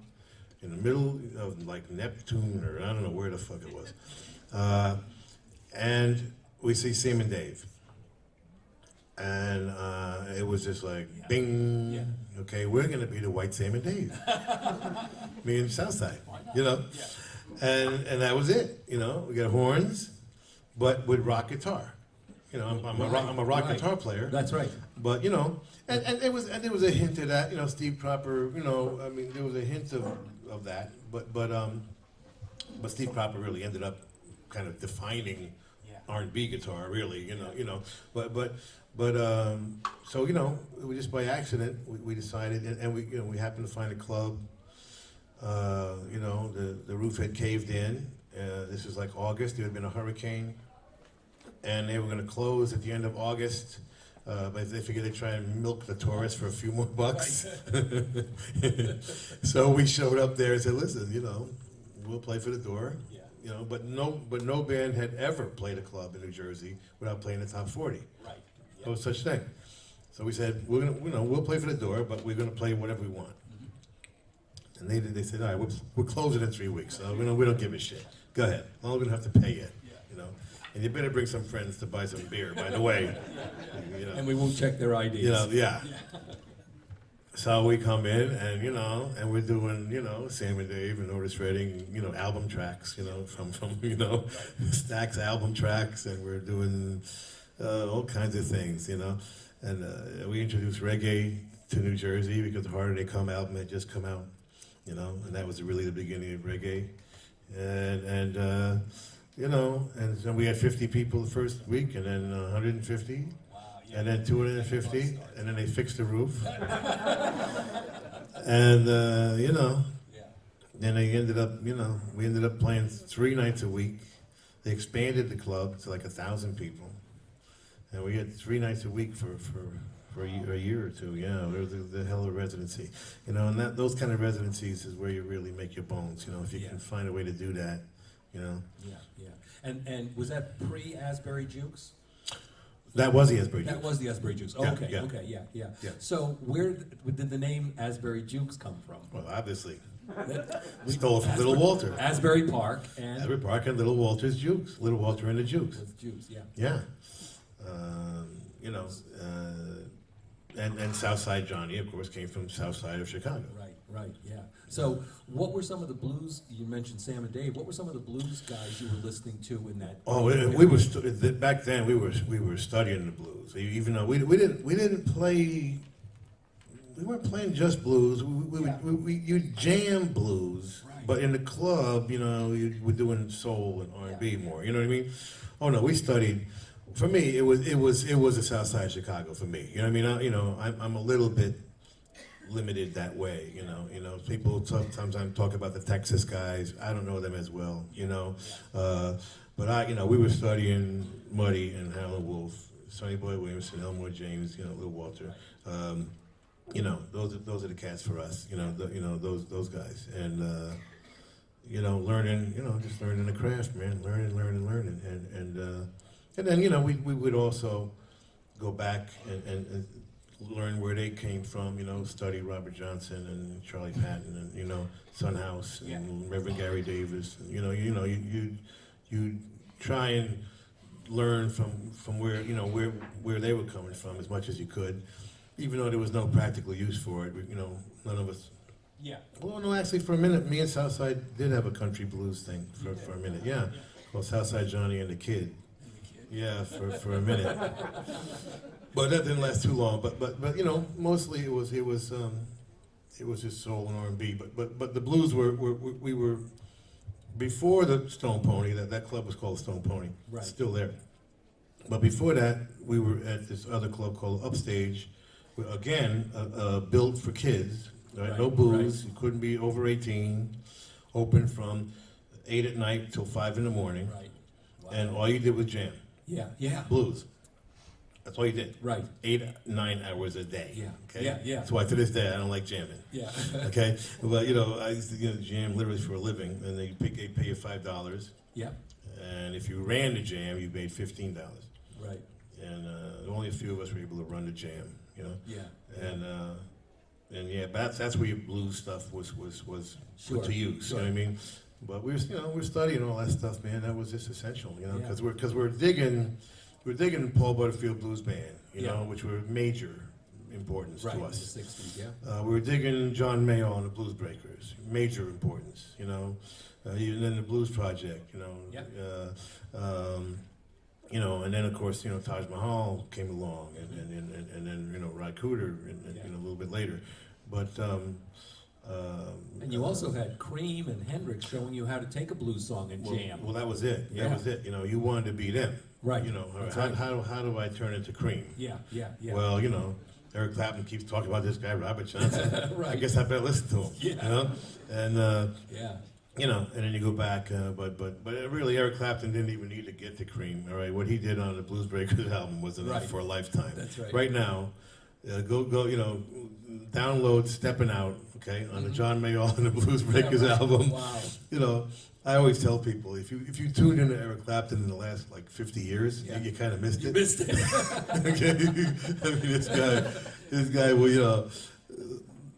Speaker 3: in the middle of like Neptune, or I don't know where the fuck it was. And we see Sam and Dave. And it was just like, bing.
Speaker 1: Yeah.
Speaker 3: Okay, we're gonna be the White Sam and Dave. Me and Southside, you know. And that was it. You know, we got horns, but with rock guitar. You know, I'm a rock guitar player.
Speaker 1: That's right.
Speaker 3: But you know, and there was a hint of that. You know, Steve Cropper. You know, I mean, there was a hint of that. But Steve Cropper really ended up kind of defining R&B guitar. Really, you know. But so you know, it was just by accident we decided, and we happened to find a club. You know, the roof had caved in. This was like August. There had been a hurricane, and they were going to close at the end of August. But they figured they'd try and milk the tourists for a few more bucks. So we showed up there and said, "Listen, you know, we'll play for the door."
Speaker 1: Yeah.
Speaker 3: You know, but no band had ever played a club in New Jersey without playing the top 40.
Speaker 1: Right. Yeah.
Speaker 3: No such thing. So we said, we'll play for the door, but we're gonna play whatever we want. And they said, all right, we're closing in 3 weeks, so we don't give a shit. Go ahead. As long as we don't have to pay you, you know. And you better bring some friends to buy some beer, by the way. You know.
Speaker 1: And we won't check their IDs.
Speaker 3: You know, yeah. So we come in and, you know, and we're doing, you know, Sam and Dave and Otis Redding, you know, album tracks, you know, from you know, Stax album tracks, and we're doing all kinds of things, you know. And we introduced reggae to New Jersey because the Harder They Come album had just come out, you know, and that was really the beginning of reggae. And you know, and so we had 50 people the first week, and then 150. And then 250, and then they fixed the roof. And, you know, then they ended up, you know, we ended up playing 3 nights a week. They expanded the club to like 1,000 people. And we had 3 nights a week for a year or two, yeah. It was the hell of a residency. You know, and those kind of residencies is where you really make your bones, you know, if you can find a way to do that, you know.
Speaker 1: Yeah. And was that pre-Asbury Jukes?
Speaker 3: That was the Asbury
Speaker 1: That
Speaker 3: Jukes.
Speaker 1: was the Asbury Jukes.
Speaker 3: Yeah,
Speaker 1: Okay,
Speaker 3: yeah.
Speaker 1: okay, yeah.
Speaker 3: Yeah.
Speaker 1: So where did the name Asbury Jukes come from?
Speaker 3: Well, obviously. Stole it from Little Walter.
Speaker 1: Asbury Park and
Speaker 3: Asbury Park and Little Walter's Jukes. Little Walter and the Jukes.
Speaker 1: with Jukes, yeah.
Speaker 3: Yeah. You know, and Southside Johnny, of course, came from South Side of Chicago.
Speaker 1: Right, yeah. So what were some of the blues, you mentioned Sam and Dave, what were some of the blues guys you were listening to in that?
Speaker 3: Oh, we were back then. We were studying the blues, even though we didn't play. We weren't playing just blues. You jam blues,
Speaker 1: Right.
Speaker 3: but in the club, you know, we're doing soul and R&B more. You know what I mean? Oh no, we studied. For me, it was the South Side of Chicago. For me, you know what I mean? I'm a little bit limited that way, you know. People sometimes talk about the Texas guys. I don't know them as well, you know. But we were studying Muddy and Howlin' Wolf, Sonny Boy Williamson, Elmore James, you know, Little Walter. You know, those are the cats for us. You know, those guys, and you know, learning, you know, just learning the craft, man, learning, and then you know, we would also go back and learn where they came from, you know, study Robert Johnson and Charlie Patton and, you know, Son House and Reverend Gary Davis. You try and learn from where, you know, where they were coming from as much as you could, even though there was no practical use for it. You know, none of us.
Speaker 1: Yeah.
Speaker 3: Well, no, actually, for a minute, me and Southside did have a country blues thing for a minute. Yeah, called Southside Johnny and the Kid. Yeah, for a minute. But that didn't last too long. But you know, mostly it was just soul and R&B. But the blues we were before the Stone Pony. That club was called Stone Pony.
Speaker 1: Right.
Speaker 3: Still there. But before that, we were at this other club called Upstage. Again, built for kids. Right? No booze.
Speaker 1: Right.
Speaker 3: You couldn't be over 18. Open from 8 at night till 5 in the morning.
Speaker 1: Right. Wow.
Speaker 3: And all you did was jam.
Speaker 1: Yeah.
Speaker 3: Blues. That's all you did.
Speaker 1: Right.
Speaker 3: 8-9 hours a day.
Speaker 1: Yeah.
Speaker 3: Okay.
Speaker 1: Yeah.
Speaker 3: That's why to this day I don't like jamming.
Speaker 1: Yeah.
Speaker 3: Okay. But you know, I used to jam literally for a living, and they pay you $5.
Speaker 1: Yeah.
Speaker 3: And if you ran the jam, you made $15.
Speaker 1: Right.
Speaker 3: And only a few of us were able to run the jam. You know.
Speaker 1: Yeah.
Speaker 3: And yeah, but that's where your blues stuff was
Speaker 1: Sure.
Speaker 3: put to use.
Speaker 1: Sure.
Speaker 3: You know what I mean? But we're studying all that stuff, man. That was just essential, you know,
Speaker 1: Yeah.
Speaker 3: because we're digging Paul Butterfield Blues Band, you
Speaker 1: Yeah.
Speaker 3: know, which were major importance
Speaker 1: Right,
Speaker 3: to
Speaker 1: in the
Speaker 3: us.
Speaker 1: 60s, yeah.
Speaker 3: We were digging John Mayall and the Blues Breakers, major importance, you know. Even then the Blues Project, you know.
Speaker 1: Yep.
Speaker 3: You know, and then of course, you know, Taj Mahal came along, and then you know, Ry Cooder, and
Speaker 1: Yeah.
Speaker 3: you know, a little bit later, but.
Speaker 1: And you also had Cream and Hendrix showing you how to take a blues song and jam.
Speaker 3: Well, that was it.
Speaker 1: Yeah.
Speaker 3: That was it. You know, you wanted to be them.
Speaker 1: Right.
Speaker 3: You know,
Speaker 1: That's
Speaker 3: how,
Speaker 1: right.
Speaker 3: how do I turn into Cream?
Speaker 1: Yeah, yeah, yeah.
Speaker 3: Well, you know, Eric Clapton keeps talking about this guy, Robert Johnson.
Speaker 1: Right.
Speaker 3: I guess I better listen to him.
Speaker 1: Yeah.
Speaker 3: You know, and
Speaker 1: Yeah.
Speaker 3: you know, and then you go back, but really, Eric Clapton didn't even need to get to Cream. All right, what he did on the Blues Breakers album was enough
Speaker 1: Right.
Speaker 3: for a lifetime.
Speaker 1: That's right.
Speaker 3: Right now, go, you know, download "Stepping Out," okay, on the John Mayall and the Blues Breakers
Speaker 1: right.
Speaker 3: album.
Speaker 1: Wow.
Speaker 3: You know, I always tell people if you tuned into Eric Clapton in the last like 50 years,
Speaker 1: Yeah.
Speaker 3: you kind of missed
Speaker 1: You
Speaker 3: it.
Speaker 1: missed it.
Speaker 3: Okay, I mean this guy will, you know.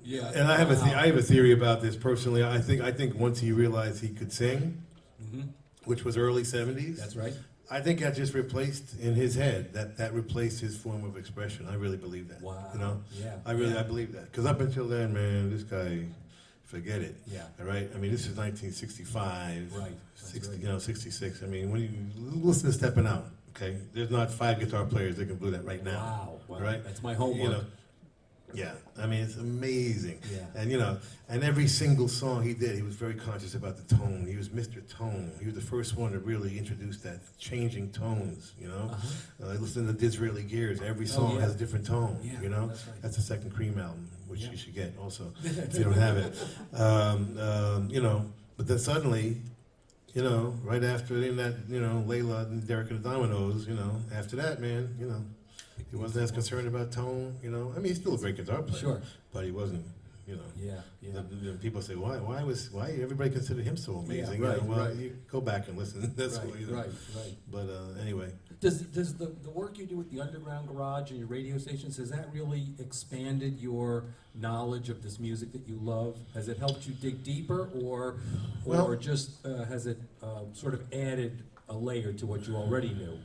Speaker 1: Yeah.
Speaker 3: And I have
Speaker 1: Wow.
Speaker 3: I have a theory about this personally. I think once he realized he could sing,
Speaker 1: Mhm.
Speaker 3: which was early '70s.
Speaker 1: That's right.
Speaker 3: I think that just replaced in his head that replaced his form of expression. I really believe that.
Speaker 1: Wow.
Speaker 3: You know.
Speaker 1: Yeah.
Speaker 3: I believe that because up until then, man, this guy, forget it.
Speaker 1: Yeah.
Speaker 3: All right. I mean, this is 1965.
Speaker 1: Right. That's
Speaker 3: 60,
Speaker 1: right.
Speaker 3: you know, 66. I mean, when you listen to "Stepping Out," okay, there's not 5 guitar players that can do that right now.
Speaker 1: Wow. Wow.
Speaker 3: Right.
Speaker 1: That's my homework.
Speaker 3: You know, yeah, I mean, it's amazing.
Speaker 1: Yeah.
Speaker 3: And, you know, and every single song he did, he was very conscious about the tone. He was Mr. Tone. He was the first one to really introduce that changing tones, you know. Listen to Disraeli Gears. Every song
Speaker 1: yeah.
Speaker 3: has a different tone,
Speaker 1: Yeah,
Speaker 3: you know.
Speaker 1: that's right.
Speaker 3: That's the second Cream album, which
Speaker 1: Yeah.
Speaker 3: you should get also, if you don't have it. You know, but then suddenly, you know, right after in that, you know, Layla and Derek and the Dominoes, you know, after that, man, you know, he wasn't as concerned about tone, you know. I mean, he's still a great guitar player.
Speaker 1: Sure.
Speaker 3: But he wasn't, you know.
Speaker 1: Yeah. Yeah.
Speaker 3: The people say, why everybody considered him so amazing?
Speaker 1: right,
Speaker 3: You know, well,
Speaker 1: right.
Speaker 3: you go back and listen. That's
Speaker 1: Right,
Speaker 3: what, you know.
Speaker 1: right.
Speaker 3: But anyway,
Speaker 1: Does the work you do with the Underground Garage and your radio stations, has that really expanded your knowledge of this music that you love? Has it helped you dig deeper, or
Speaker 3: Well-
Speaker 1: just has it sort of added a layer to what you already knew?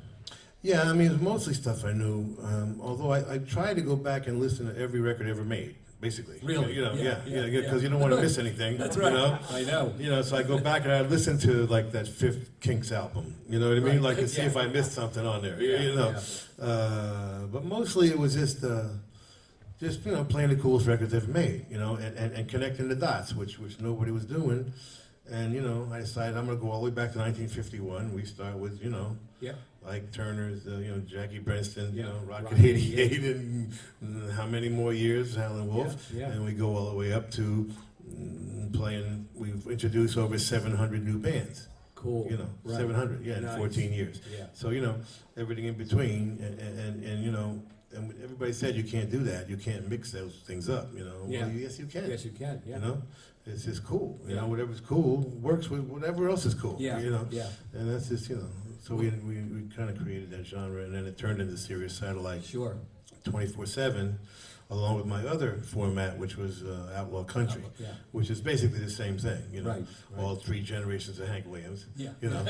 Speaker 3: yeah, I mean, it's mostly stuff I knew. Although I try to go back and listen to every record ever made, basically.
Speaker 1: Really?
Speaker 3: You know,
Speaker 1: Yeah,
Speaker 3: yeah,
Speaker 1: yeah,
Speaker 3: because
Speaker 1: yeah.
Speaker 3: you don't want to miss anything.
Speaker 1: That's
Speaker 3: You
Speaker 1: right.
Speaker 3: know?
Speaker 1: I know.
Speaker 3: You know, so I go back and I listen to like that 5th Kinks album. You know what I mean?
Speaker 1: Right.
Speaker 3: Like to see
Speaker 1: Yeah.
Speaker 3: if I missed something on there.
Speaker 1: Yeah,
Speaker 3: You know, but mostly it was just you know, playing the coolest records ever made. You know, and connecting the dots, which nobody was doing. And you know, I decided I'm going to go all the way back to 1951. We start with, you know,
Speaker 1: Yeah.
Speaker 3: like Turner's, you know, Jackie Brenston, you
Speaker 1: Yeah.
Speaker 3: know, Rocket
Speaker 1: Rocket
Speaker 3: 88, and how many more years, Howlin' Wolf,
Speaker 1: Yeah, yeah.
Speaker 3: and we go all the way up to playing. We've introduced over 700 new bands.
Speaker 1: Cool.
Speaker 3: You know,
Speaker 1: Right.
Speaker 3: 700, yeah, in
Speaker 1: Nice.
Speaker 3: 14 years.
Speaker 1: Yeah.
Speaker 3: So you know, everything in between, and you know, and everybody said you can't do that. You can't mix those things up. You know,
Speaker 1: Yeah.
Speaker 3: well, yes, you can.
Speaker 1: Yes, you can. Yeah.
Speaker 3: You know, it's just cool. You
Speaker 1: Yeah.
Speaker 3: know, whatever's cool works with whatever else is cool.
Speaker 1: Yeah.
Speaker 3: You know.
Speaker 1: Yeah.
Speaker 3: And that's just, you know, so we kind of created that genre, and then it turned into Sirius Satellite
Speaker 1: Sure.
Speaker 3: 24/7, along with my other format, which was Outlaw Country,
Speaker 1: Yeah.
Speaker 3: which is basically the same thing, you know,
Speaker 1: Right, right.
Speaker 3: all 3 generations of Hank Williams,
Speaker 1: Yeah.
Speaker 3: you know,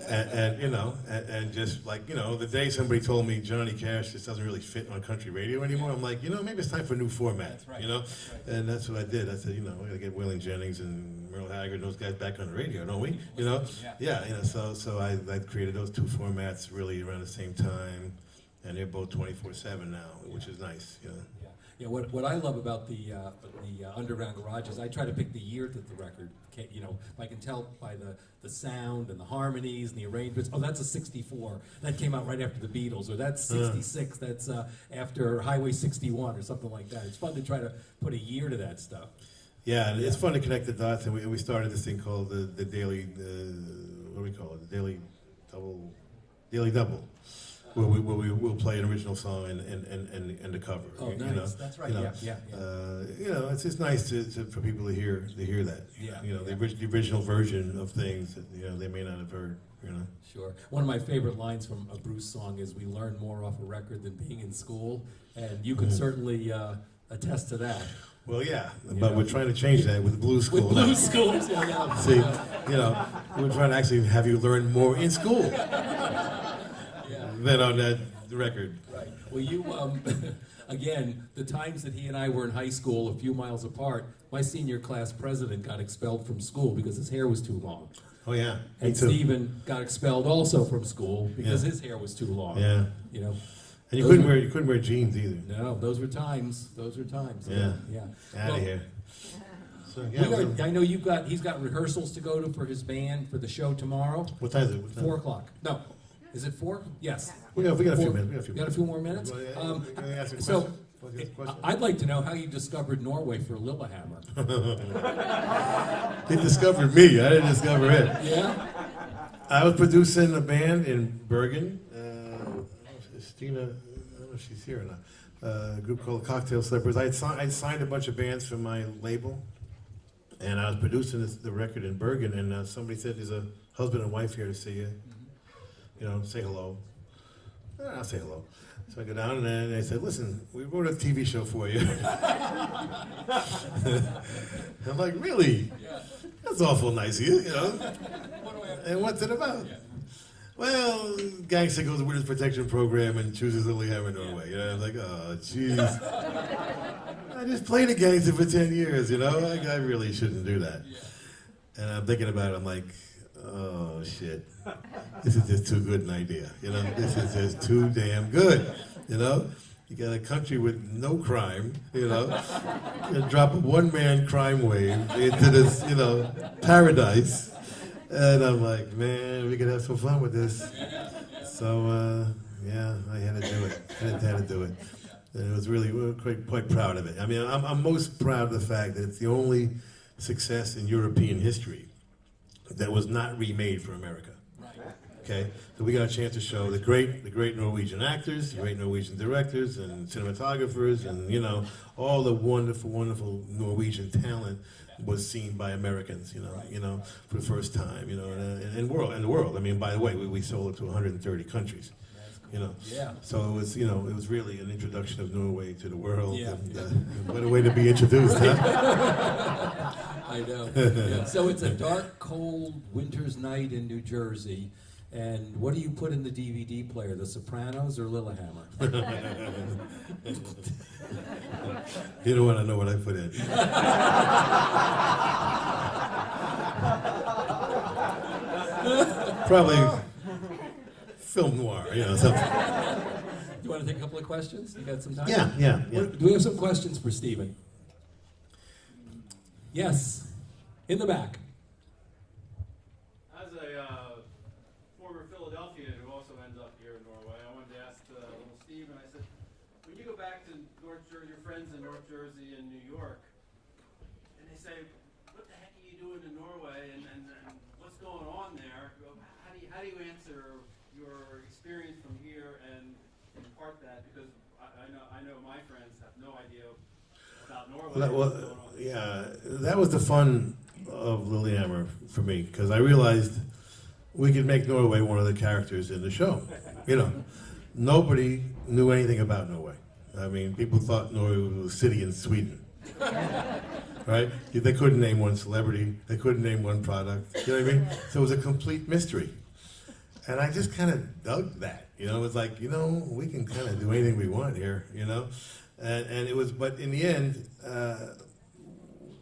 Speaker 3: and you know, and just like, you know, the day somebody told me Johnny Cash just doesn't really fit on country radio anymore, I'm like, you know, maybe it's time for a new format,
Speaker 1: That's right.
Speaker 3: you know,
Speaker 1: That's right.
Speaker 3: and that's what I did. I said, you know, we gotta get Waylon Jennings and Merle Haggard and those guys back on the radio, don't we? You know,
Speaker 1: Yeah.
Speaker 3: you know, so I created those 2 formats really around the same time, and they're both 24/7 now, which is nice, you know.
Speaker 1: Yeah. Yeah, what I love about the Underground Garage is I try to pick the year that the record came, you know, I can tell by the sound and the harmonies and the arrangements. Oh, that's a 64. That came out right after the Beatles. Or that's 66. That's after Highway 61 or something like that. It's fun to try to put a year to that stuff.
Speaker 3: Yeah, and it's fun to connect the dots, and we started this thing called the daily, what do we call it? The daily double, where we will play an original song and the cover.
Speaker 1: Oh,
Speaker 3: you
Speaker 1: nice.
Speaker 3: know?
Speaker 1: That's right.
Speaker 3: You know,
Speaker 1: Yeah.
Speaker 3: you know, it's just nice for people to hear that.
Speaker 1: Yeah,
Speaker 3: You know,
Speaker 1: yeah.
Speaker 3: the original version of things that, you know, they may not have heard. You know.
Speaker 1: Sure. One of my favorite lines from a Bruce song is, "We learn more off a record than being in school," and you can certainly attest to that.
Speaker 3: Well, yeah,
Speaker 1: You
Speaker 3: but
Speaker 1: know?
Speaker 3: we're trying to change that with blues school.
Speaker 1: With
Speaker 3: now.
Speaker 1: blues schools, yeah.
Speaker 3: See, you know, we're trying to actually have you learn more in school
Speaker 1: Yeah.
Speaker 3: than on that record.
Speaker 1: Right. Well, you, again, the times that he and I were in high school, a few miles apart, my senior class president got expelled from school because his hair was too long.
Speaker 3: Oh yeah, me
Speaker 1: And
Speaker 3: too.
Speaker 1: Stephen got expelled also from school because
Speaker 3: Yeah.
Speaker 1: his hair was too long.
Speaker 3: Yeah,
Speaker 1: You know,
Speaker 3: and
Speaker 1: Those
Speaker 3: you couldn't wear jeans either.
Speaker 1: no, those were times. Those were times.
Speaker 3: Yeah.
Speaker 1: Yeah.
Speaker 3: Out
Speaker 1: Well,
Speaker 3: of here. So
Speaker 1: we
Speaker 3: yeah,
Speaker 1: got, I know he's got rehearsals to go to for his band for the show tomorrow.
Speaker 3: what time is it? What time?
Speaker 1: 4:00. No. Is it 4? Yes.
Speaker 3: We got a few
Speaker 1: Four-
Speaker 3: minutes.
Speaker 1: You got a few more minutes?
Speaker 3: You wanna ask a
Speaker 1: So,
Speaker 3: question? Want to ask a question?
Speaker 1: I'd like to know how you discovered Norway for Lillehammer.
Speaker 3: He discovered me. I didn't discover it.
Speaker 1: Yeah?
Speaker 3: I was producing a band in Bergen. Stina, I don't know if she's here or not. A group called Cocktail Slippers. I'd signed a bunch of bands from my label, and I was producing the record in Bergen. And somebody said, "There's a husband and wife here to see you. You know, say hello." I'll say hello. So I go down, and then they said, "Listen, we wrote a TV show for you." I'm like, "Really?
Speaker 1: Yeah.
Speaker 3: That's awful nice of you, you know."
Speaker 1: What do I have to
Speaker 3: And what's it about?
Speaker 1: Yeah.
Speaker 3: Well, gangster goes to witness protection program and chooses Lillehammer, Norway. You know, I'm like, oh, jeez. I just played a gangster for 10 years, you know? Like, I really shouldn't do that.
Speaker 1: Yeah.
Speaker 3: And I'm thinking about it, I'm like, oh, shit. This is just too good an idea, you know? This is just too damn good, you know? You got a country with no crime, you know? You drop a one-man crime wave into this, you know, paradise. And I'm like, man, we could have some fun with this. So, yeah, I had to do it. I had to do it. And it was really, we were quite proud of it. I mean, I'm most proud of the fact that it's the only success in European history that was not remade for America.
Speaker 1: Right.
Speaker 3: Okay, so we got a chance to show the great Norwegian actors, the great Norwegian directors and cinematographers, and you know, all the wonderful Norwegian talent was seen by Americans, you know, for the first time, you know, and the world. I mean, by the way, we sold it to 130 countries, you know.
Speaker 1: Yeah.
Speaker 3: So it was, you know, it was really an introduction of Norway to the world.
Speaker 1: Yeah.
Speaker 3: And, what a way to be introduced, huh?
Speaker 1: I know. Yeah. So it's a dark, cold winter's night in New Jersey. And what do you put in the DVD player, The Sopranos or Lillehammer?
Speaker 3: You don't want to know what I put in. Probably film noir, you know, something.
Speaker 1: You want to take a couple of questions? You got some time?
Speaker 3: Yeah.
Speaker 1: Do we have some questions for Stephen? Yes, in the back.
Speaker 4: As a former Philadelphian who also ends up here in Norway, I wanted to ask little Steve, and I said, when you go back to North Jersey, your friends in North Jersey and New York, and they say, what the heck are you doing in Norway, and what's going on there? How do you answer your experience from here and impart that? Because I know my friends have no idea about Norway.
Speaker 3: Well,
Speaker 4: what's going on.
Speaker 3: yeah, that was the fun of Lillehammer for me, because I realized we could make Norway one of the characters in the show. You know, nobody knew anything about Norway. I mean, people thought Norway was a city in Sweden. Right? They couldn't name one celebrity. They couldn't name one product. You know what I mean? So it was a complete mystery. And I just kind of dug that. You know, it was like, you know, we can kind of do anything we want here, you know? And it was, but in the end,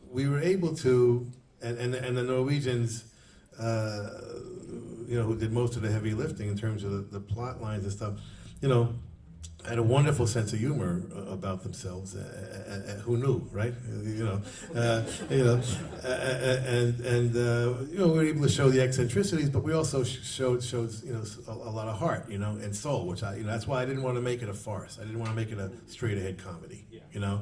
Speaker 3: we were able to, and the Norwegians, you know, who did most of the heavy lifting in terms of the plot lines and stuff, you know, had a wonderful sense of humor about themselves. Who knew, right? You know, you know, we were able to show the eccentricities, but we also showed you know, a lot of heart, you know, and soul, which you know, that's why I didn't want to make it a farce. I didn't want to make it a straight ahead comedy. You know,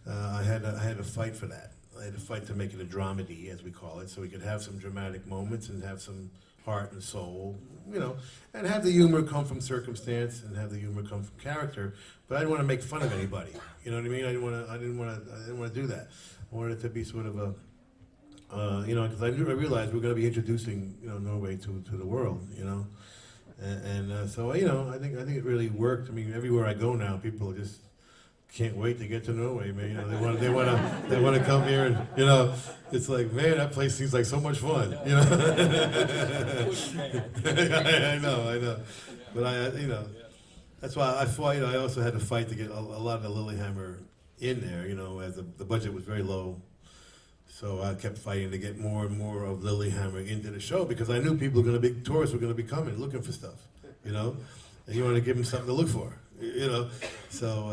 Speaker 3: I had to fight for that. I had to fight to make it a dramedy, as we call it, so we could have some dramatic moments and have some heart and soul, you know, and have the humor come from circumstance and have the humor come from character. But I didn't want to make fun of anybody. You know what I mean? I didn't want to do that. I wanted it to be sort of a, you know, because I realized we're going to be introducing, you know, Norway to the world, you know, and so you know, I think it really worked. I mean, everywhere I go now, people just can't wait to get to Norway, man. You know, they want to come here, and you know, it's like, man, that place seems like so much fun. You know, I know, but you know, That's why I fought. I also had to fight to get a lot of the Lilyhammer in there. As the budget was very low, so I kept fighting to get more and more of Lilyhammer into the show because I knew tourists were going to be coming looking for stuff. And you want to give them something to look for. So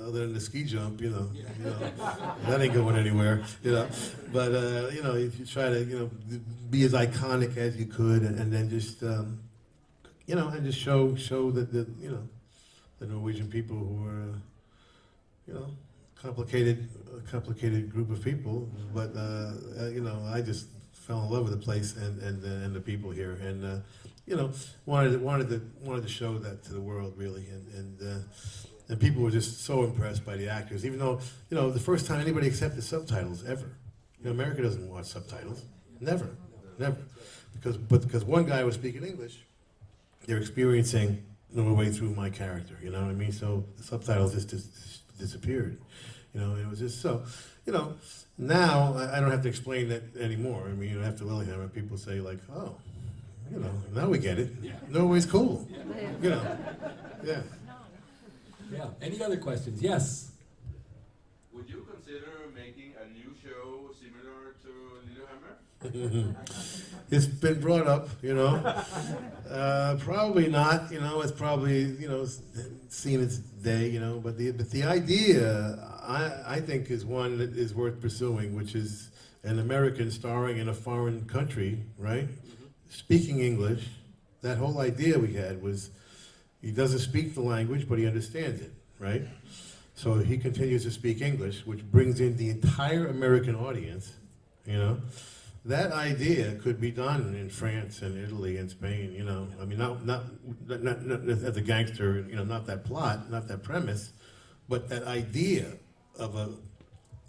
Speaker 3: other than the ski jump, that ain't going anywhere. But you try to be as iconic as you could, and then just and just show that the Norwegian people who are complicated group of people. But I just fell in love with the place and the people here, and wanted to show that to the world really, and people were just so impressed by the actors. Even though the first time anybody accepted subtitles ever. America doesn't watch subtitles, never, because one guy was speaking English, they're experiencing Norway through my character. You know what I mean? So the subtitles just disappeared. It was just so. Now I don't have to explain that anymore. I mean, after Lilyhammer, people say like, oh. Now we get it.
Speaker 1: Yeah.
Speaker 3: Norway's cool. Yeah.
Speaker 1: Yeah. Any other questions? Yes.
Speaker 5: Would you consider making a new show similar to Lilyhammer?
Speaker 3: It's been brought up, probably not. It's probably seen its day. But the idea I think is one that is worth pursuing, which is an American starring in a foreign country, right? Speaking English. That whole idea we had was he doesn't speak the language, but he understands it, right? So he continues to speak English, which brings in the entire American audience, That idea could be done in France and Italy and Spain, I mean, not as a gangster, not that plot, not that premise, but that idea of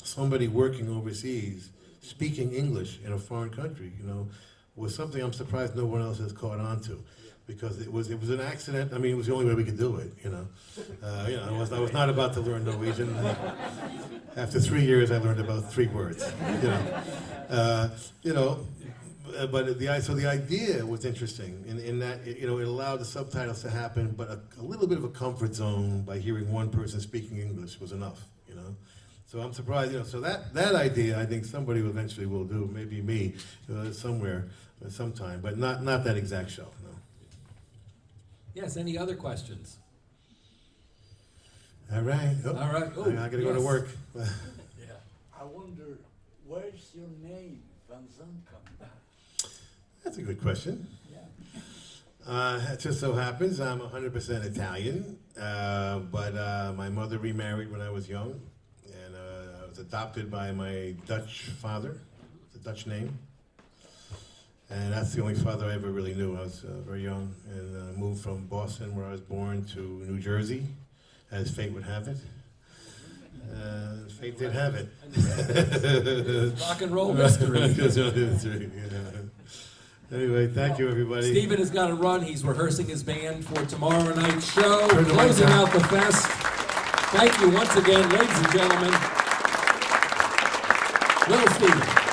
Speaker 3: somebody working overseas, speaking English in a foreign country, was something I'm surprised no one else has caught on to, because it was an accident. I mean, it was the only way we could do it. I was not about to learn Norwegian. After 3 years, I learned about 3 words. But the idea was interesting in that it allowed the subtitles to happen, but a little bit of a comfort zone by hearing one person speaking English was enough. So I'm surprised, so that idea, I think somebody eventually will do, maybe me, somewhere, sometime, but not that exact show, no.
Speaker 1: Yes, any other questions?
Speaker 3: All right. Oh,
Speaker 1: All right. Oh,
Speaker 3: I gotta go to
Speaker 1: yes.
Speaker 3: work.
Speaker 1: Yeah.
Speaker 6: I wonder, where's your name, Van Zandt?
Speaker 3: That's a good question.
Speaker 6: Yeah.
Speaker 3: It just so happens I'm 100% Italian, but my mother remarried when I was young, and I was adopted by my Dutch father, the Dutch name. And that's the only father I ever really knew. I was very young, and moved from Boston, where I was born, to New Jersey, as fate would have it. Fate did have it.
Speaker 1: Rock and roll history.
Speaker 3: Anyway, thank you, everybody.
Speaker 1: Stephen has got to run. He's rehearsing his band for tomorrow night's show,
Speaker 3: Turn the lights
Speaker 1: closing
Speaker 3: out.
Speaker 1: out the fest. Thank you once again, ladies and gentlemen. Little Stephen.